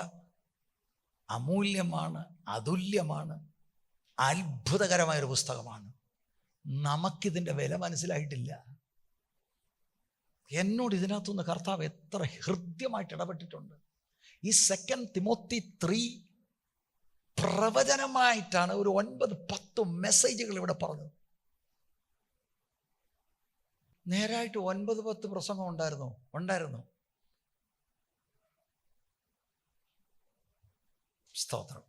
അമൂല്യമാണ്, അതുല്യമാണ്, അത്ഭുതകരമായൊരു പുസ്തകമാണ്. നമുക്കിതിൻ്റെ വില മനസ്സിലായിട്ടില്ല. എന്നോട് ഇതിനകത്തുനിന്ന് കർത്താവ് എത്ര ഹൃദ്യമായിട്ട് ഇടപെട്ടിട്ടുണ്ട്. ഈ 2 തിമോത്തി 3 പ്രവചനമായിട്ടാണ് ഒരു 9-10 മെസ്സേജുകൾ ഇവിടെ പറഞ്ഞത്. നേരായിട്ട് 9-10 പ്രസംഗം ഉണ്ടായിരുന്നു. സ്തോത്രം.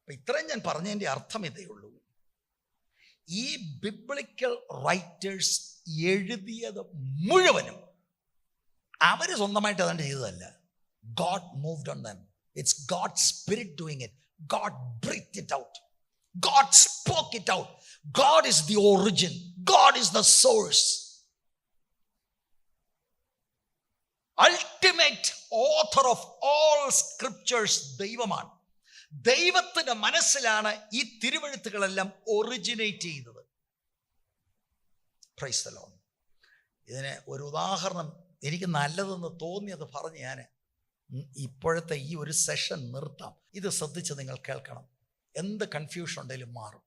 ഇത്രയും ഞാൻ പറഞ്ഞതിൻ്റെ അർത്ഥം ഇതേ ഉള്ളൂ. ഈ ബിബ്ലിക്കൽ റൈറ്റേഴ്സ് എഴുതിയത് മുഴുവനും അവർ സ്വന്തമായിട്ട് അതുകൊണ്ട് ചെയ്തതല്ല. God moved on them. It's God spirit doing it. God breathe it out. God spoke it out. God is the origin. God is the source. Ultimate author of all scriptures ദൈവമാണ്. ദൈവത്തിൻ്റെ മനസ്സിലാണ് ഈ തിരുവെഴുത്തുകളെല്ലാം ഒറിജിനേറ്റ് ചെയ്തത്. Price the Lord. ഇതിന് ഒരു ഉദാഹരണം എനിക്ക് നല്ലതെന്ന് തോന്നിയത് പറഞ്ഞ് ഞാൻ ഇപ്പോഴത്തെ ഈ ഒരു സെഷൻ നിർത്താം. ഇത് ശ്രദ്ധിച്ച് നിങ്ങൾ കേൾക്കണം. എന്ത് കൺഫ്യൂഷൻ ഉണ്ടെങ്കിലും മാറും.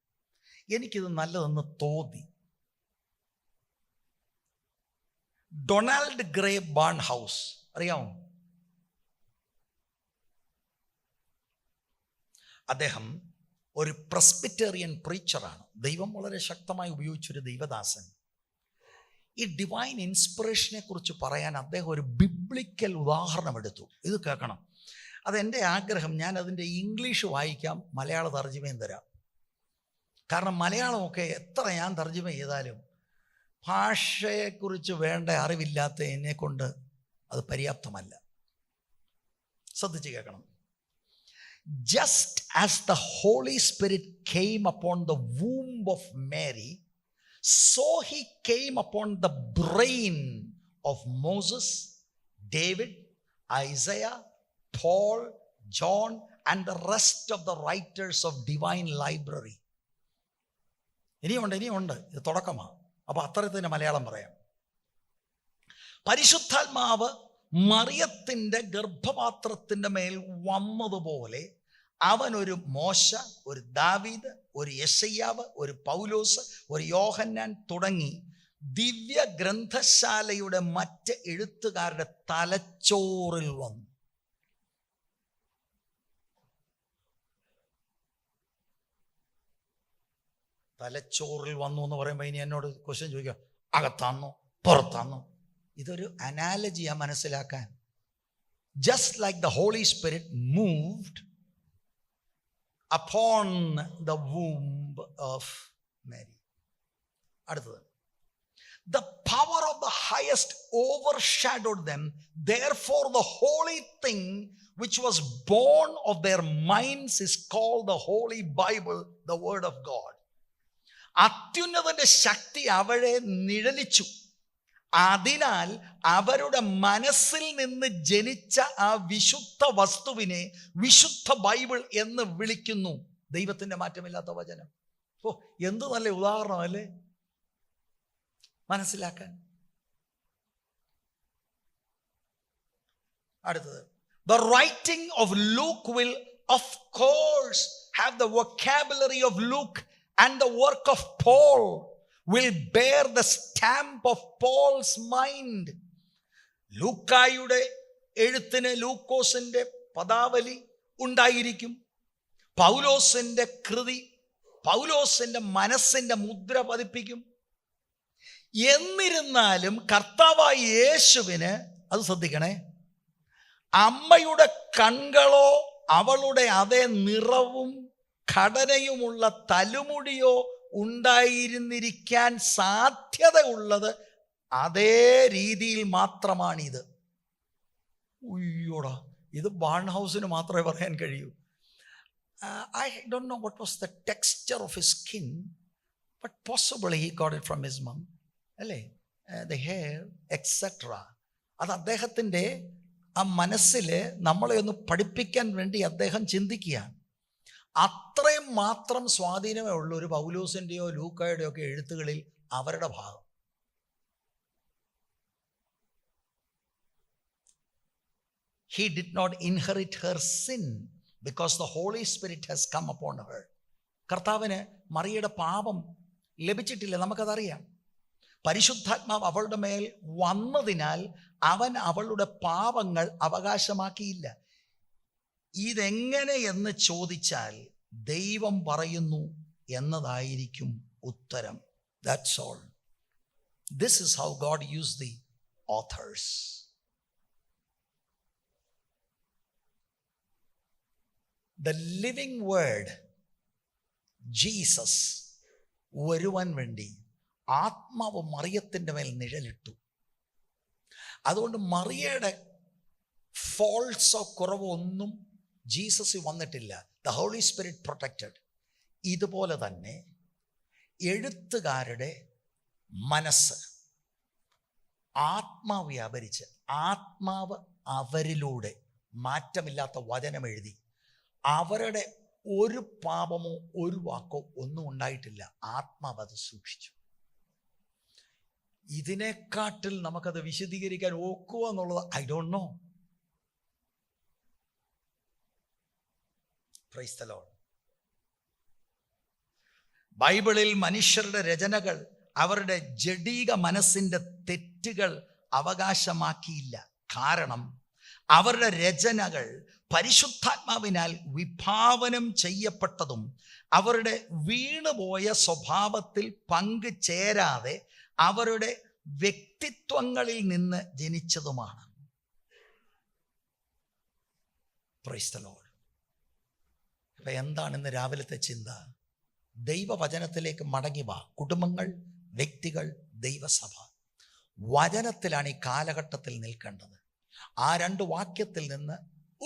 എനിക്കിത് നല്ലതെന്ന് തോന്നി. ഡൊണാൾഡ് ഗ്രേ ബാർൺഹൗസ് അറിയാമോ? അദ്ദേഹം ഒരു പ്രസ്ബിറ്റേറിയൻ പ്രീച്ചറാണ്. ദൈവം വളരെ ശക്തമായി ഉപയോഗിച്ചൊരു ദൈവദാസൻ. ഈ ഡിവൈൻ ഇൻസ്പിറേഷനെ കുറിച്ച് പറയാൻ അദ്ദേഹം ഒരു ബിബ്ലിക്കൽ ഉദാഹരണം എടുത്തു. ഇത് കേൾക്കണം. അതെൻ്റെ ആഗ്രഹം. ഞാൻ അതിൻ്റെ ഇംഗ്ലീഷ് വായിക്കാം, മലയാള തർജ്ജിമയും തരാം. കാരണം മലയാളമൊക്കെ എത്ര ഞാൻ തർജ്ജിമ ചെയ്താലും ഭാഷയെക്കുറിച്ച് വേണ്ട അറിവില്ലാത്ത എന്നെക്കൊണ്ട് അത് പര്യാപ്തമല്ല. ശ്രദ്ധിച്ച് കേൾക്കണം. Just as the Holy Spirit came upon the womb of Mary, so he came upon the brain of Moses, David, Isaiah, Paul, John and the rest of the writers of divine library. ഇനിയുണ്ട്. ഇത് തുടക്കമാണ്. അപ്പോൾ അത്തരത്തിൻ്റെ മലയാളം പറയാം. പരിശുദ്ധാത്മാവ് മറിയത്തിൻ്റെ ഗർഭപാത്രത്തിൻ്റെ മേൽ വന്നതുപോലെ അവൻ ഒരു മോശ, ഒരു ദാവീദ്, ഒരു യെശയ്യാവ്, ഒരു പൗലോസ്, ഒരു യോഹന്നാൻ തുടങ്ങി ദിവ്യ ഗ്രന്ഥശാലയുടെ മറ്റ് എഴുത്തുകാരുടെ തലച്ചോറിൽ വന്നു. തലച്ചോറിൽ വന്നു എന്ന് പറയുമ്പോൾ ഇനി എന്നോട് ക്വസ്റ്റ്യൻ ചോദിക്കുക, അകത്താന്നോ പുറത്താന്നോ? ഇതൊരു അനാലജിയാ മനസ്സിലാക്കാൻ. Just like the Holy Spirit moved upon the womb of Mary. അടുത്തത്, the power of the highest overshadowed them, therefore the holy thing which was born of their minds is called the Holy Bible, the Word of God. അത്യുന്നതന്റെ ശക്തി അവരെ നിഴലിച്ചു. അതിനാൽ അവരുടെ മനസ്സിൽ നിന്ന് ജനിച്ച ആ വിശുദ്ധ വസ്തുവിനെ വിശുദ്ധ ബൈബിൾ എന്ന് വിളിക്കുന്നു. ദൈവത്തിന്റെ മാറ്റമില്ലാത്ത വചനം. ഓ, എന്ത് നല്ല ഉദാഹരണമല്ലേ മനസ്സിലാക്കാൻ. അടുത്തത്, The writing of Luke will, of course, have the vocabulary of Luke, and the work of Paul will bear the stamp of Paul's mind. ലൂക്കായുടെ എഴുത്തിന് ലൂക്കോസിന്റെ പദാവലി ഉണ്ടായിരിക്കും. പൗലോസിന്റെ കൃതി പൗലോസിന്റെ മനസ്സിന്റെ മുദ്ര പതിപ്പിക്കും. എന്നിരുന്നാലും കർത്താവായ യേശുവിന്, അത് ശ്രദ്ധിക്കണേ, അമ്മയുടെ കണ്ണുകളോ അവളുടെ അതേ നിറവും ഘടനയുമുള്ള തലമുടിയോ ഉണ്ടായിരുന്നിരിക്കാൻ സാധ്യതയുള്ളത് അതേ രീതിയിൽ മാത്രമാണിത്. ഉയ്യോടാ, ഇത് ബാൺ ഹൗസിന് മാത്രമേ പറയാൻ കഴിയൂ. I don't know what was the texture of his skin, but possibly he got it from his mom. അല്ലേ? The hair, etc. അത് അദ്ദേഹത്തിൻ്റെ ആ മനസ്സിൽ നമ്മളെ ഒന്ന് പഠിപ്പിക്കാൻ വേണ്ടി അദ്ദേഹം ചിന്തിക്കുകയാണ്. അത്രയും മാത്രം സ്വാധീനമേ ഉള്ളൂ ഒരു പൗലോസിൻ്റെയോ ലൂക്കായുടെയോ ഒക്കെ എഴുത്തുകളിൽ അവരുടെ ഭാഗം. He did not inherit her sin because the Holy Spirit has come upon her. കർത്താവിന് മറിയയുടെ പാപം ലഭിച്ചിട്ടില്ല, നമുക്കതറിയാം. പരിശുദ്ധാത്മാവ് അവളുടെ മേൽ വന്നതിനാൽ അവൻ അവളുടെ പാപങ്ങൾ അവകാശമാക്കിയില്ല. ഇതെങ്ങനെ എന്ന് ചോദിച്ചാൽ ദൈവം പറയുന്നു എന്നതായിരിക്കും ഉത്തരം. That's all. This is how God used the authors. The living word, Jesus, വരുവാൻ വേണ്ടി ആത്മാവ് മറിയത്തിൻ്റെ മേൽ നിഴലിട്ടു. അതുകൊണ്ട് മറിയയുടെ ഫോൾസോ കുറവോ ഒന്നും ജീസസിൽ വന്നിട്ടില്ല. The Holy Spirit protected. ഇതുപോലെ തന്നെ എഴുത്തുകാരുടെ മനസ്സ് ആത്മാവ് വ്യാപരിച്ച് ആത്മാവ് അവരിലൂടെ മാറ്റമില്ലാത്ത വചനം എഴുതി. അവരുടെ ഒരു പാപമോ ഒരു വാക്കോ ഒന്നും ഉണ്ടായിട്ടില്ല. ആത്മാവ് അത് സൂക്ഷിച്ചു. ഇതിനെക്കാട്ടിൽ നമുക്കത് വിശദീകരിക്കാൻ ഒക്കുമോ എന്നുള്ളത് I don't know. Price the Lord. ബൈബിളിൽ മനുഷ്യരുടെ രചനകൾ അവരുടെ ജഡീക മനസ്സിൻ്റെ തെറ്റുകൾ അവകാശമാക്കിയില്ല. കാരണം അവരുടെ രചനകൾ പരിശുദ്ധാത്മാവിനാൽ വിഭാവനം ചെയ്യപ്പെട്ടതും അവരുടെ വീണുപോയ സ്വഭാവത്തിൽ പങ്കു ചേരാതെ അവരുടെ വ്യക്തിത്വങ്ങളിൽ നിന്ന് ജനിച്ചതുമാണ്. Price the Lord. അപ്പം എന്താണ് ഇന്ന് രാവിലത്തെ ചിന്ത? ദൈവവചനത്തിലേക്ക് മടങ്ങി വാ. കുടുംബങ്ങൾ, വ്യക്തികൾ, ദൈവസഭ വചനത്തിലാണ് ഈ കാലഘട്ടത്തിൽ നിൽക്കേണ്ടത്. ആ രണ്ട് വാക്യത്തിൽ നിന്ന്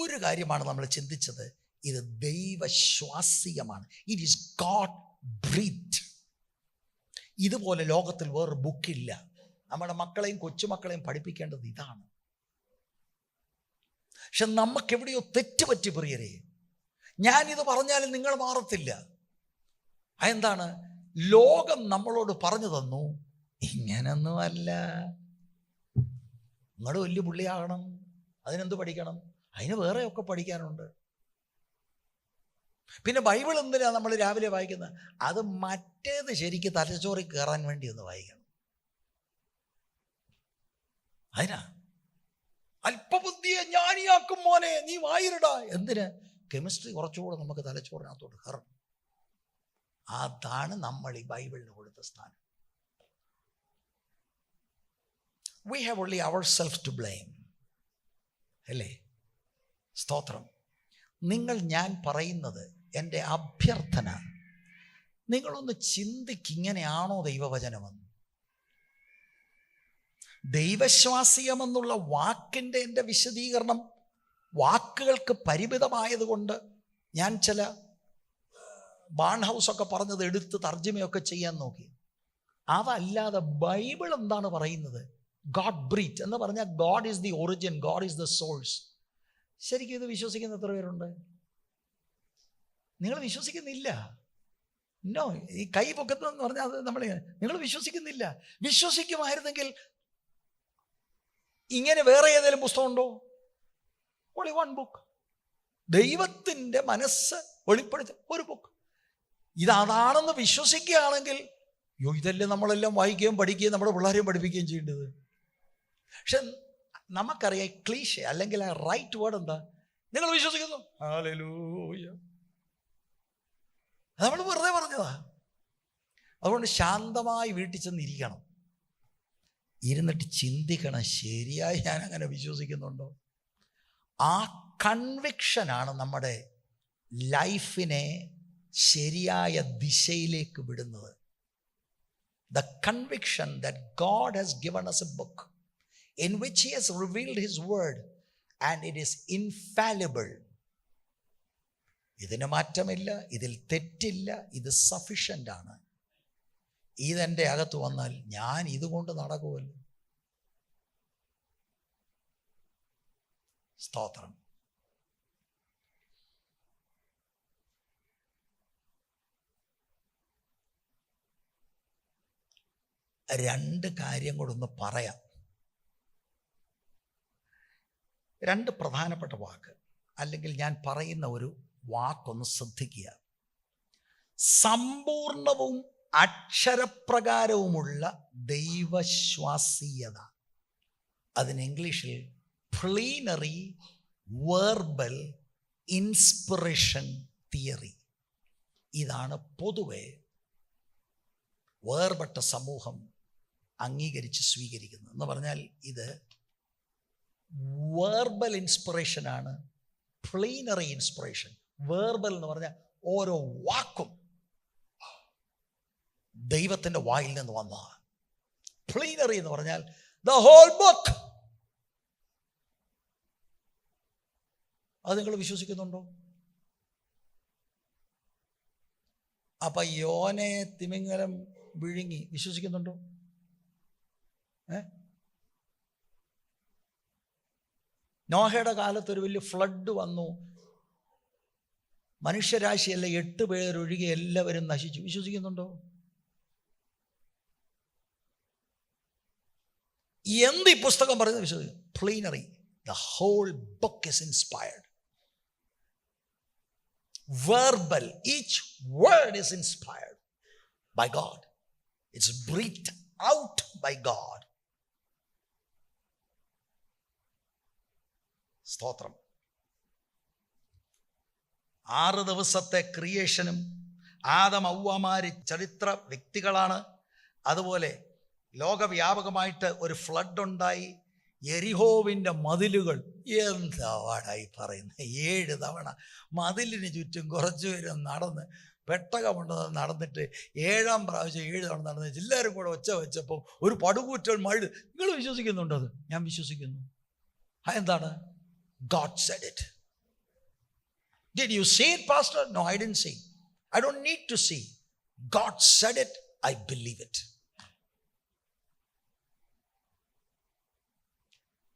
ഒരു കാര്യമാണ് നമ്മൾ ചിന്തിച്ചത്. ഇത് ദൈവശ്വാസീയമാണ്. It is God breath. ഇതുപോലെ ലോകത്തിൽ വേറൊരു ബുക്കില്ല. നമ്മുടെ മക്കളെയും കൊച്ചുമക്കളെയും പഠിപ്പിക്കേണ്ടത് ഇതാണ്. പക്ഷെ നമുക്കെവിടെയോ തെറ്റുപറ്റി പ്രിയരെ. ഞാനിത് പറഞ്ഞാലും നിങ്ങൾ മാറത്തില്ല. അതെന്താണ്? ലോകം നമ്മളോട് പറഞ്ഞു തന്നു, ഇങ്ങനൊന്നുമല്ല, നിങ്ങൾ വലിയ പുള്ളിയാകണം, അതിനെന്ത് പഠിക്കണം, അതിന് വേറെയൊക്കെ പഠിക്കാനുണ്ട്. പിന്നെ ബൈബിൾ എന്തിനാ നമ്മൾ രാവിലെ വായിക്കുന്നത്? അത് മറ്റേത് ശരിക്ക് തലച്ചോറിൽ കയറാൻ വേണ്ടി ഒന്ന് വായിക്കണം. അതിനാ അല്പബുദ്ധിയെ ജ്ഞാനിയാക്കും മോനെ, നീ വായിരടാ. എന്തിന്? കെമിസ്ട്രി കുറച്ചുകൂടെ നമുക്ക് തലച്ചോറിനകത്തോട്ട് കയറണം. അതാണ് നമ്മൾ ഈ ബൈബിളിന് കൊടുത്ത സ്ഥാനം. We have only ourselves to blame. അല്ലേ? സ്തോത്രം. ഞാൻ പറയുന്നത്, എൻ്റെ അഭ്യർത്ഥന, നിങ്ങളൊന്ന് ചിന്തിക്കിങ്ങനെയാണോ ദൈവവചനമെന്ന്. ദൈവശ്വാസീയമെന്നുള്ള വാക്കിൻ്റെ എൻ്റെ വിശദീകരണം വാക്കുകൾക്ക് പരിമിതമായതുകൊണ്ട് ഞാൻ ചില ബാൺ ഹൗസൊക്കെ പറഞ്ഞത് എടുത്ത് തർജ്ജമയൊക്കെ ചെയ്യാൻ നോക്കി. അതല്ലാതെ ബൈബിൾ എന്താണ് പറയുന്നത്? ഗോഡ് ബ്രീത്ത് എന്ന് പറഞ്ഞാൽ God is the origin, God is the source. ശരിക്കും ഇത് വിശ്വസിക്കുന്ന എത്ര പേരുണ്ട്? നിങ്ങൾ വിശ്വസിക്കുന്നില്ല. നോ, ഈ കൈ പൊക്കത്തെന്ന് പറഞ്ഞാൽ അത് നിങ്ങൾ വിശ്വസിക്കുന്നില്ല. വിശ്വസിക്കുമായിരുന്നെങ്കിൽ ഇങ്ങനെ വേറെ ഏതെങ്കിലും പുസ്തകമുണ്ടോ? only one book. ദൈവത്തിൻ്റെ മനസ്സ് വെളിപ്പെടുത്തി ഒരു ബുക്ക്. ഇതാണെന്ന് വിശ്വസിക്കുകയാണെങ്കിൽ ഇതല്ലേ നമ്മളെല്ലാം വായിക്കുകയും പഠിക്കുകയും നമ്മുടെ പിള്ളേരെയും പഠിപ്പിക്കുകയും ചെയ്യേണ്ടത്. പക്ഷെ നമുക്കറിയാം ക്ലീഷേ അല്ലെങ്കിൽ ആ റൈറ്റ് വേർഡ് എന്താ? നിങ്ങൾ വിശ്വസിക്കുന്നു, ഹല്ലേലൂയ. നമ്മൾ വെറുതെ പറഞ്ഞതാ. അതുകൊണ്ട് ശാന്തമായി വീട്ടിൽ ചെന്നിരിക്കണം, ഇരുന്നിട്ട് ചിന്തിക്കണം, ശരിയായി ഞാൻ അങ്ങനെ വിശ്വസിക്കുന്നുണ്ടോ? ആ കൺവിക്ഷനാണ് നമ്മുടെ ലൈഫിനെ ശരിയായ ദിശയിലേക്ക് വിടുന്നത്. The conviction that God has given us a book in which he has revealed his word and it is infallible. ഇതിന് മാറ്റമില്ല, ഇതിൽ തെറ്റില്ല, ഇത് സഫിഷ്യൻ്റ് ആണ്. ഇതെൻ്റെ അകത്ത് വന്നാൽ ഞാൻ ഇതുകൊണ്ട് നടക്കുമല്ലോ. സ്തോത്രം. രണ്ട് കാര്യം കൂടെ ഒന്ന് പറയാം. രണ്ട് പ്രധാനപ്പെട്ട വാക്ക്, അല്ലെങ്കിൽ ഞാൻ പറയുന്ന ഒരു വാക്കൊന്ന് ശ്രദ്ധിക്കുക. സമ്പൂർണവും അക്ഷരപ്രകാരവുമുള്ള ദൈവശ്വാസീയത. അതിന് ഇംഗ്ലീഷിൽ പ്ലീനറി വെർബൽ ഇൻസ്പിറേഷൻ തിയറി. ഇതാണ് പൊതുവെ വേർപെട്ട സമൂഹം അംഗീകരിച്ച് സ്വീകരിക്കുന്നത്. എന്ന് പറഞ്ഞാൽ ഇത് വേർബൽ ഇൻസ്പിറേഷനാണ്, പ്ലീനറി ഇൻസ്പിറേഷൻ. വേർബൽ എന്ന് പറഞ്ഞാൽ ഓരോ വാക്കും ദൈവത്തിൻ്റെ വായിൽ നിന്ന് വന്നതാണ്. പ്ലീനറി എന്ന് പറഞ്ഞാൽ ദ ഹോൾ ബുക്ക്. അത് നിങ്ങൾ വിശ്വസിക്കുന്നുണ്ടോ? അപ്പൊ യോനെ തിമിംഗലം വിഴുങ്ങി വിശ്വസിക്കുന്നുണ്ടോ? നോഹയുടെ കാലത്ത് ഒരു വലിയ ഫ്ലഡ് വന്നു, മനുഷ്യരാശിയല്ല 8 പേരൊഴികെ എല്ലാവരും നശിച്ചു. വിശ്വസിക്കുന്നുണ്ടോ? എന്ത് ഈ പുസ്തകം പറയുന്നത് വിശ്വസിക്കും? Plenary. The whole book is inspired. Verbal, each word is inspired by God. It's breathed out by God. സ്തോത്രം. 6 ദിവസത്തെ ക്രിയേഷനും ആദം ഹവ്വമാര് ചരിത്ര വ്യക്തികളാണ്. അതുപോലെ ലോകവ്യാപകമായിട്ട് ഒരു ഫ്ലഡ് ഉണ്ടായി. യെരിഹോവിൻ്റെ മതിലുകൾ, എന്താവാടായി പറയുന്നത്, 7 തവണ മതിലിന് ചുറ്റും കുറച്ചു പേരും നടന്ന് പെട്ടകമുണ്ടെന്ന് നടന്നിട്ട് 7ാം പ്രാവശ്യം 7 തവണ നടന്ന് എല്ലാവരും കൂടെ ഒച്ച വെച്ചപ്പോൾ ഒരു പടുകൂറ്റൽ മഴ. നിങ്ങൾ വിശ്വസിക്കുന്നുണ്ടോ? അത് ഞാൻ വിശ്വസിക്കുന്നു. എന്താണ്? God said it. Did you see it, Pastor? No, I didn't see. I don't need to see. God said it. I believe it.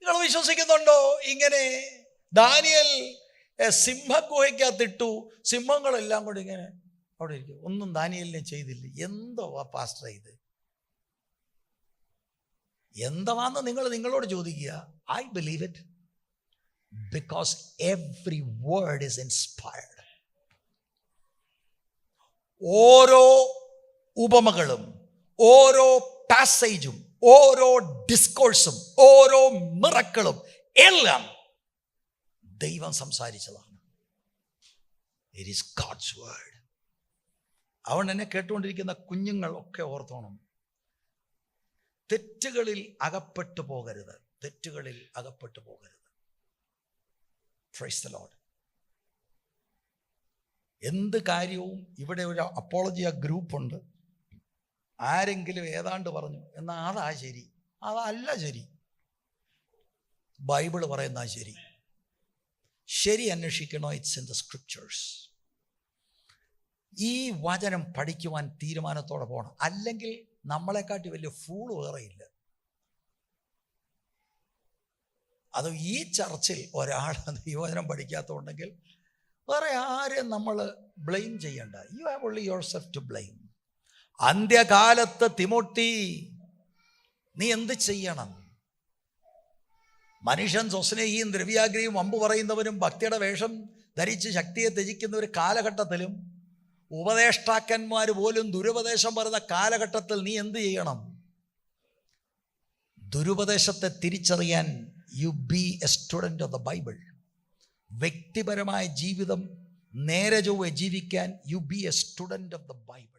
നിങ്ങൾ വിശ്വസിക്കുന്നുണ്ടോ? ഇങ്ങനെ ദാനിയേൽ സിംഹഗുഹയ്ക്കകത്തിട്ടു, സിംഹങ്ങളെല്ലാം കൂടി ഇങ്ങനെ അവിടെ ഇരിക്കും. ഒന്നും ദാനിയേലിനെ ചെയ്തില്ല. എന്തോ പാസ്റ്റർ ഇത്, എന്താന്ന് നിങ്ങളോട് ചോദിക്കുക. I believe it because every word is inspired. ഓരോ ഉപമകളും ഓരോ പാസേജും ഓരോ ഡിസ്കോഴ്സും ഓരോ മിറക്കിളും എല്ലാം ദൈവം സംസാരിച്ചതാണ്. It is God's word. അതുകൊണ്ട് എന്നെ കേട്ടുകൊണ്ടിരിക്കുന്ന കുഞ്ഞുങ്ങളൊക്കെ ഓർത്തോണം, തെറ്റുകളിൽ അകപ്പെട്ടു പോകരുത്. തെറ്റുകളിൽ അകപ്പെട്ടു പോകരുത്. Price the Lord. എന്ത് കാര്യവും ഇവിടെ ഒരു അപ്പോളജിയ ഗ്രൂപ്പുണ്ട്. ആരെങ്കിലും ഏതാണ്ട് പറഞ്ഞു എന്നാൽ അതാ ശരി, അതല്ല ശരി. ബൈബിള് പറയുന്ന ശരി. ശരി അന്വേഷിക്കണോ? It's in the scriptures. ഈ വചനം പഠിക്കുവാൻ തീരുമാനത്തോടെ പോകണം. അല്ലെങ്കിൽ നമ്മളെക്കാട്ടി വലിയ ഫൂള് വേറെ ഇല്ല. അത് ഈ ചർച്ചിൽ ഒരാൾ ദൈവവചനം പഠിക്കാത്തതുണ്ടെങ്കിൽ വേറെ ആരെയും നമ്മൾ ബ്ലെയിം ചെയ്യണ്ട. You have only yourself to blame. അന്ത്യകാലത്ത് തിമോത്തി നീ എന്ത് ചെയ്യണം? മനുഷ്യൻ സ്വസ്നേഹിയും ദ്രവ്യാഗ്രഹിയും വമ്പ് പറയുന്നവരും ഭക്തിയുടെ വേഷം ധരിച്ച് ശക്തിയെ ത്യജിക്കുന്ന ഒരു കാലഘട്ടത്തിലും ഉപദേഷ്ടാക്കന്മാർ പോലും ദുരുപദേശം പറയുന്ന കാലഘട്ടത്തിൽ നീ എന്ത് ചെയ്യണം? ദുരുപദേശത്തെ തിരിച്ചറിയാൻ you be a student of the Bible. വ്യക്തിപരമായ ജീവിതം നേരെ ചൊവ്വെ ജീവിക്കാൻ you be a student of the Bible.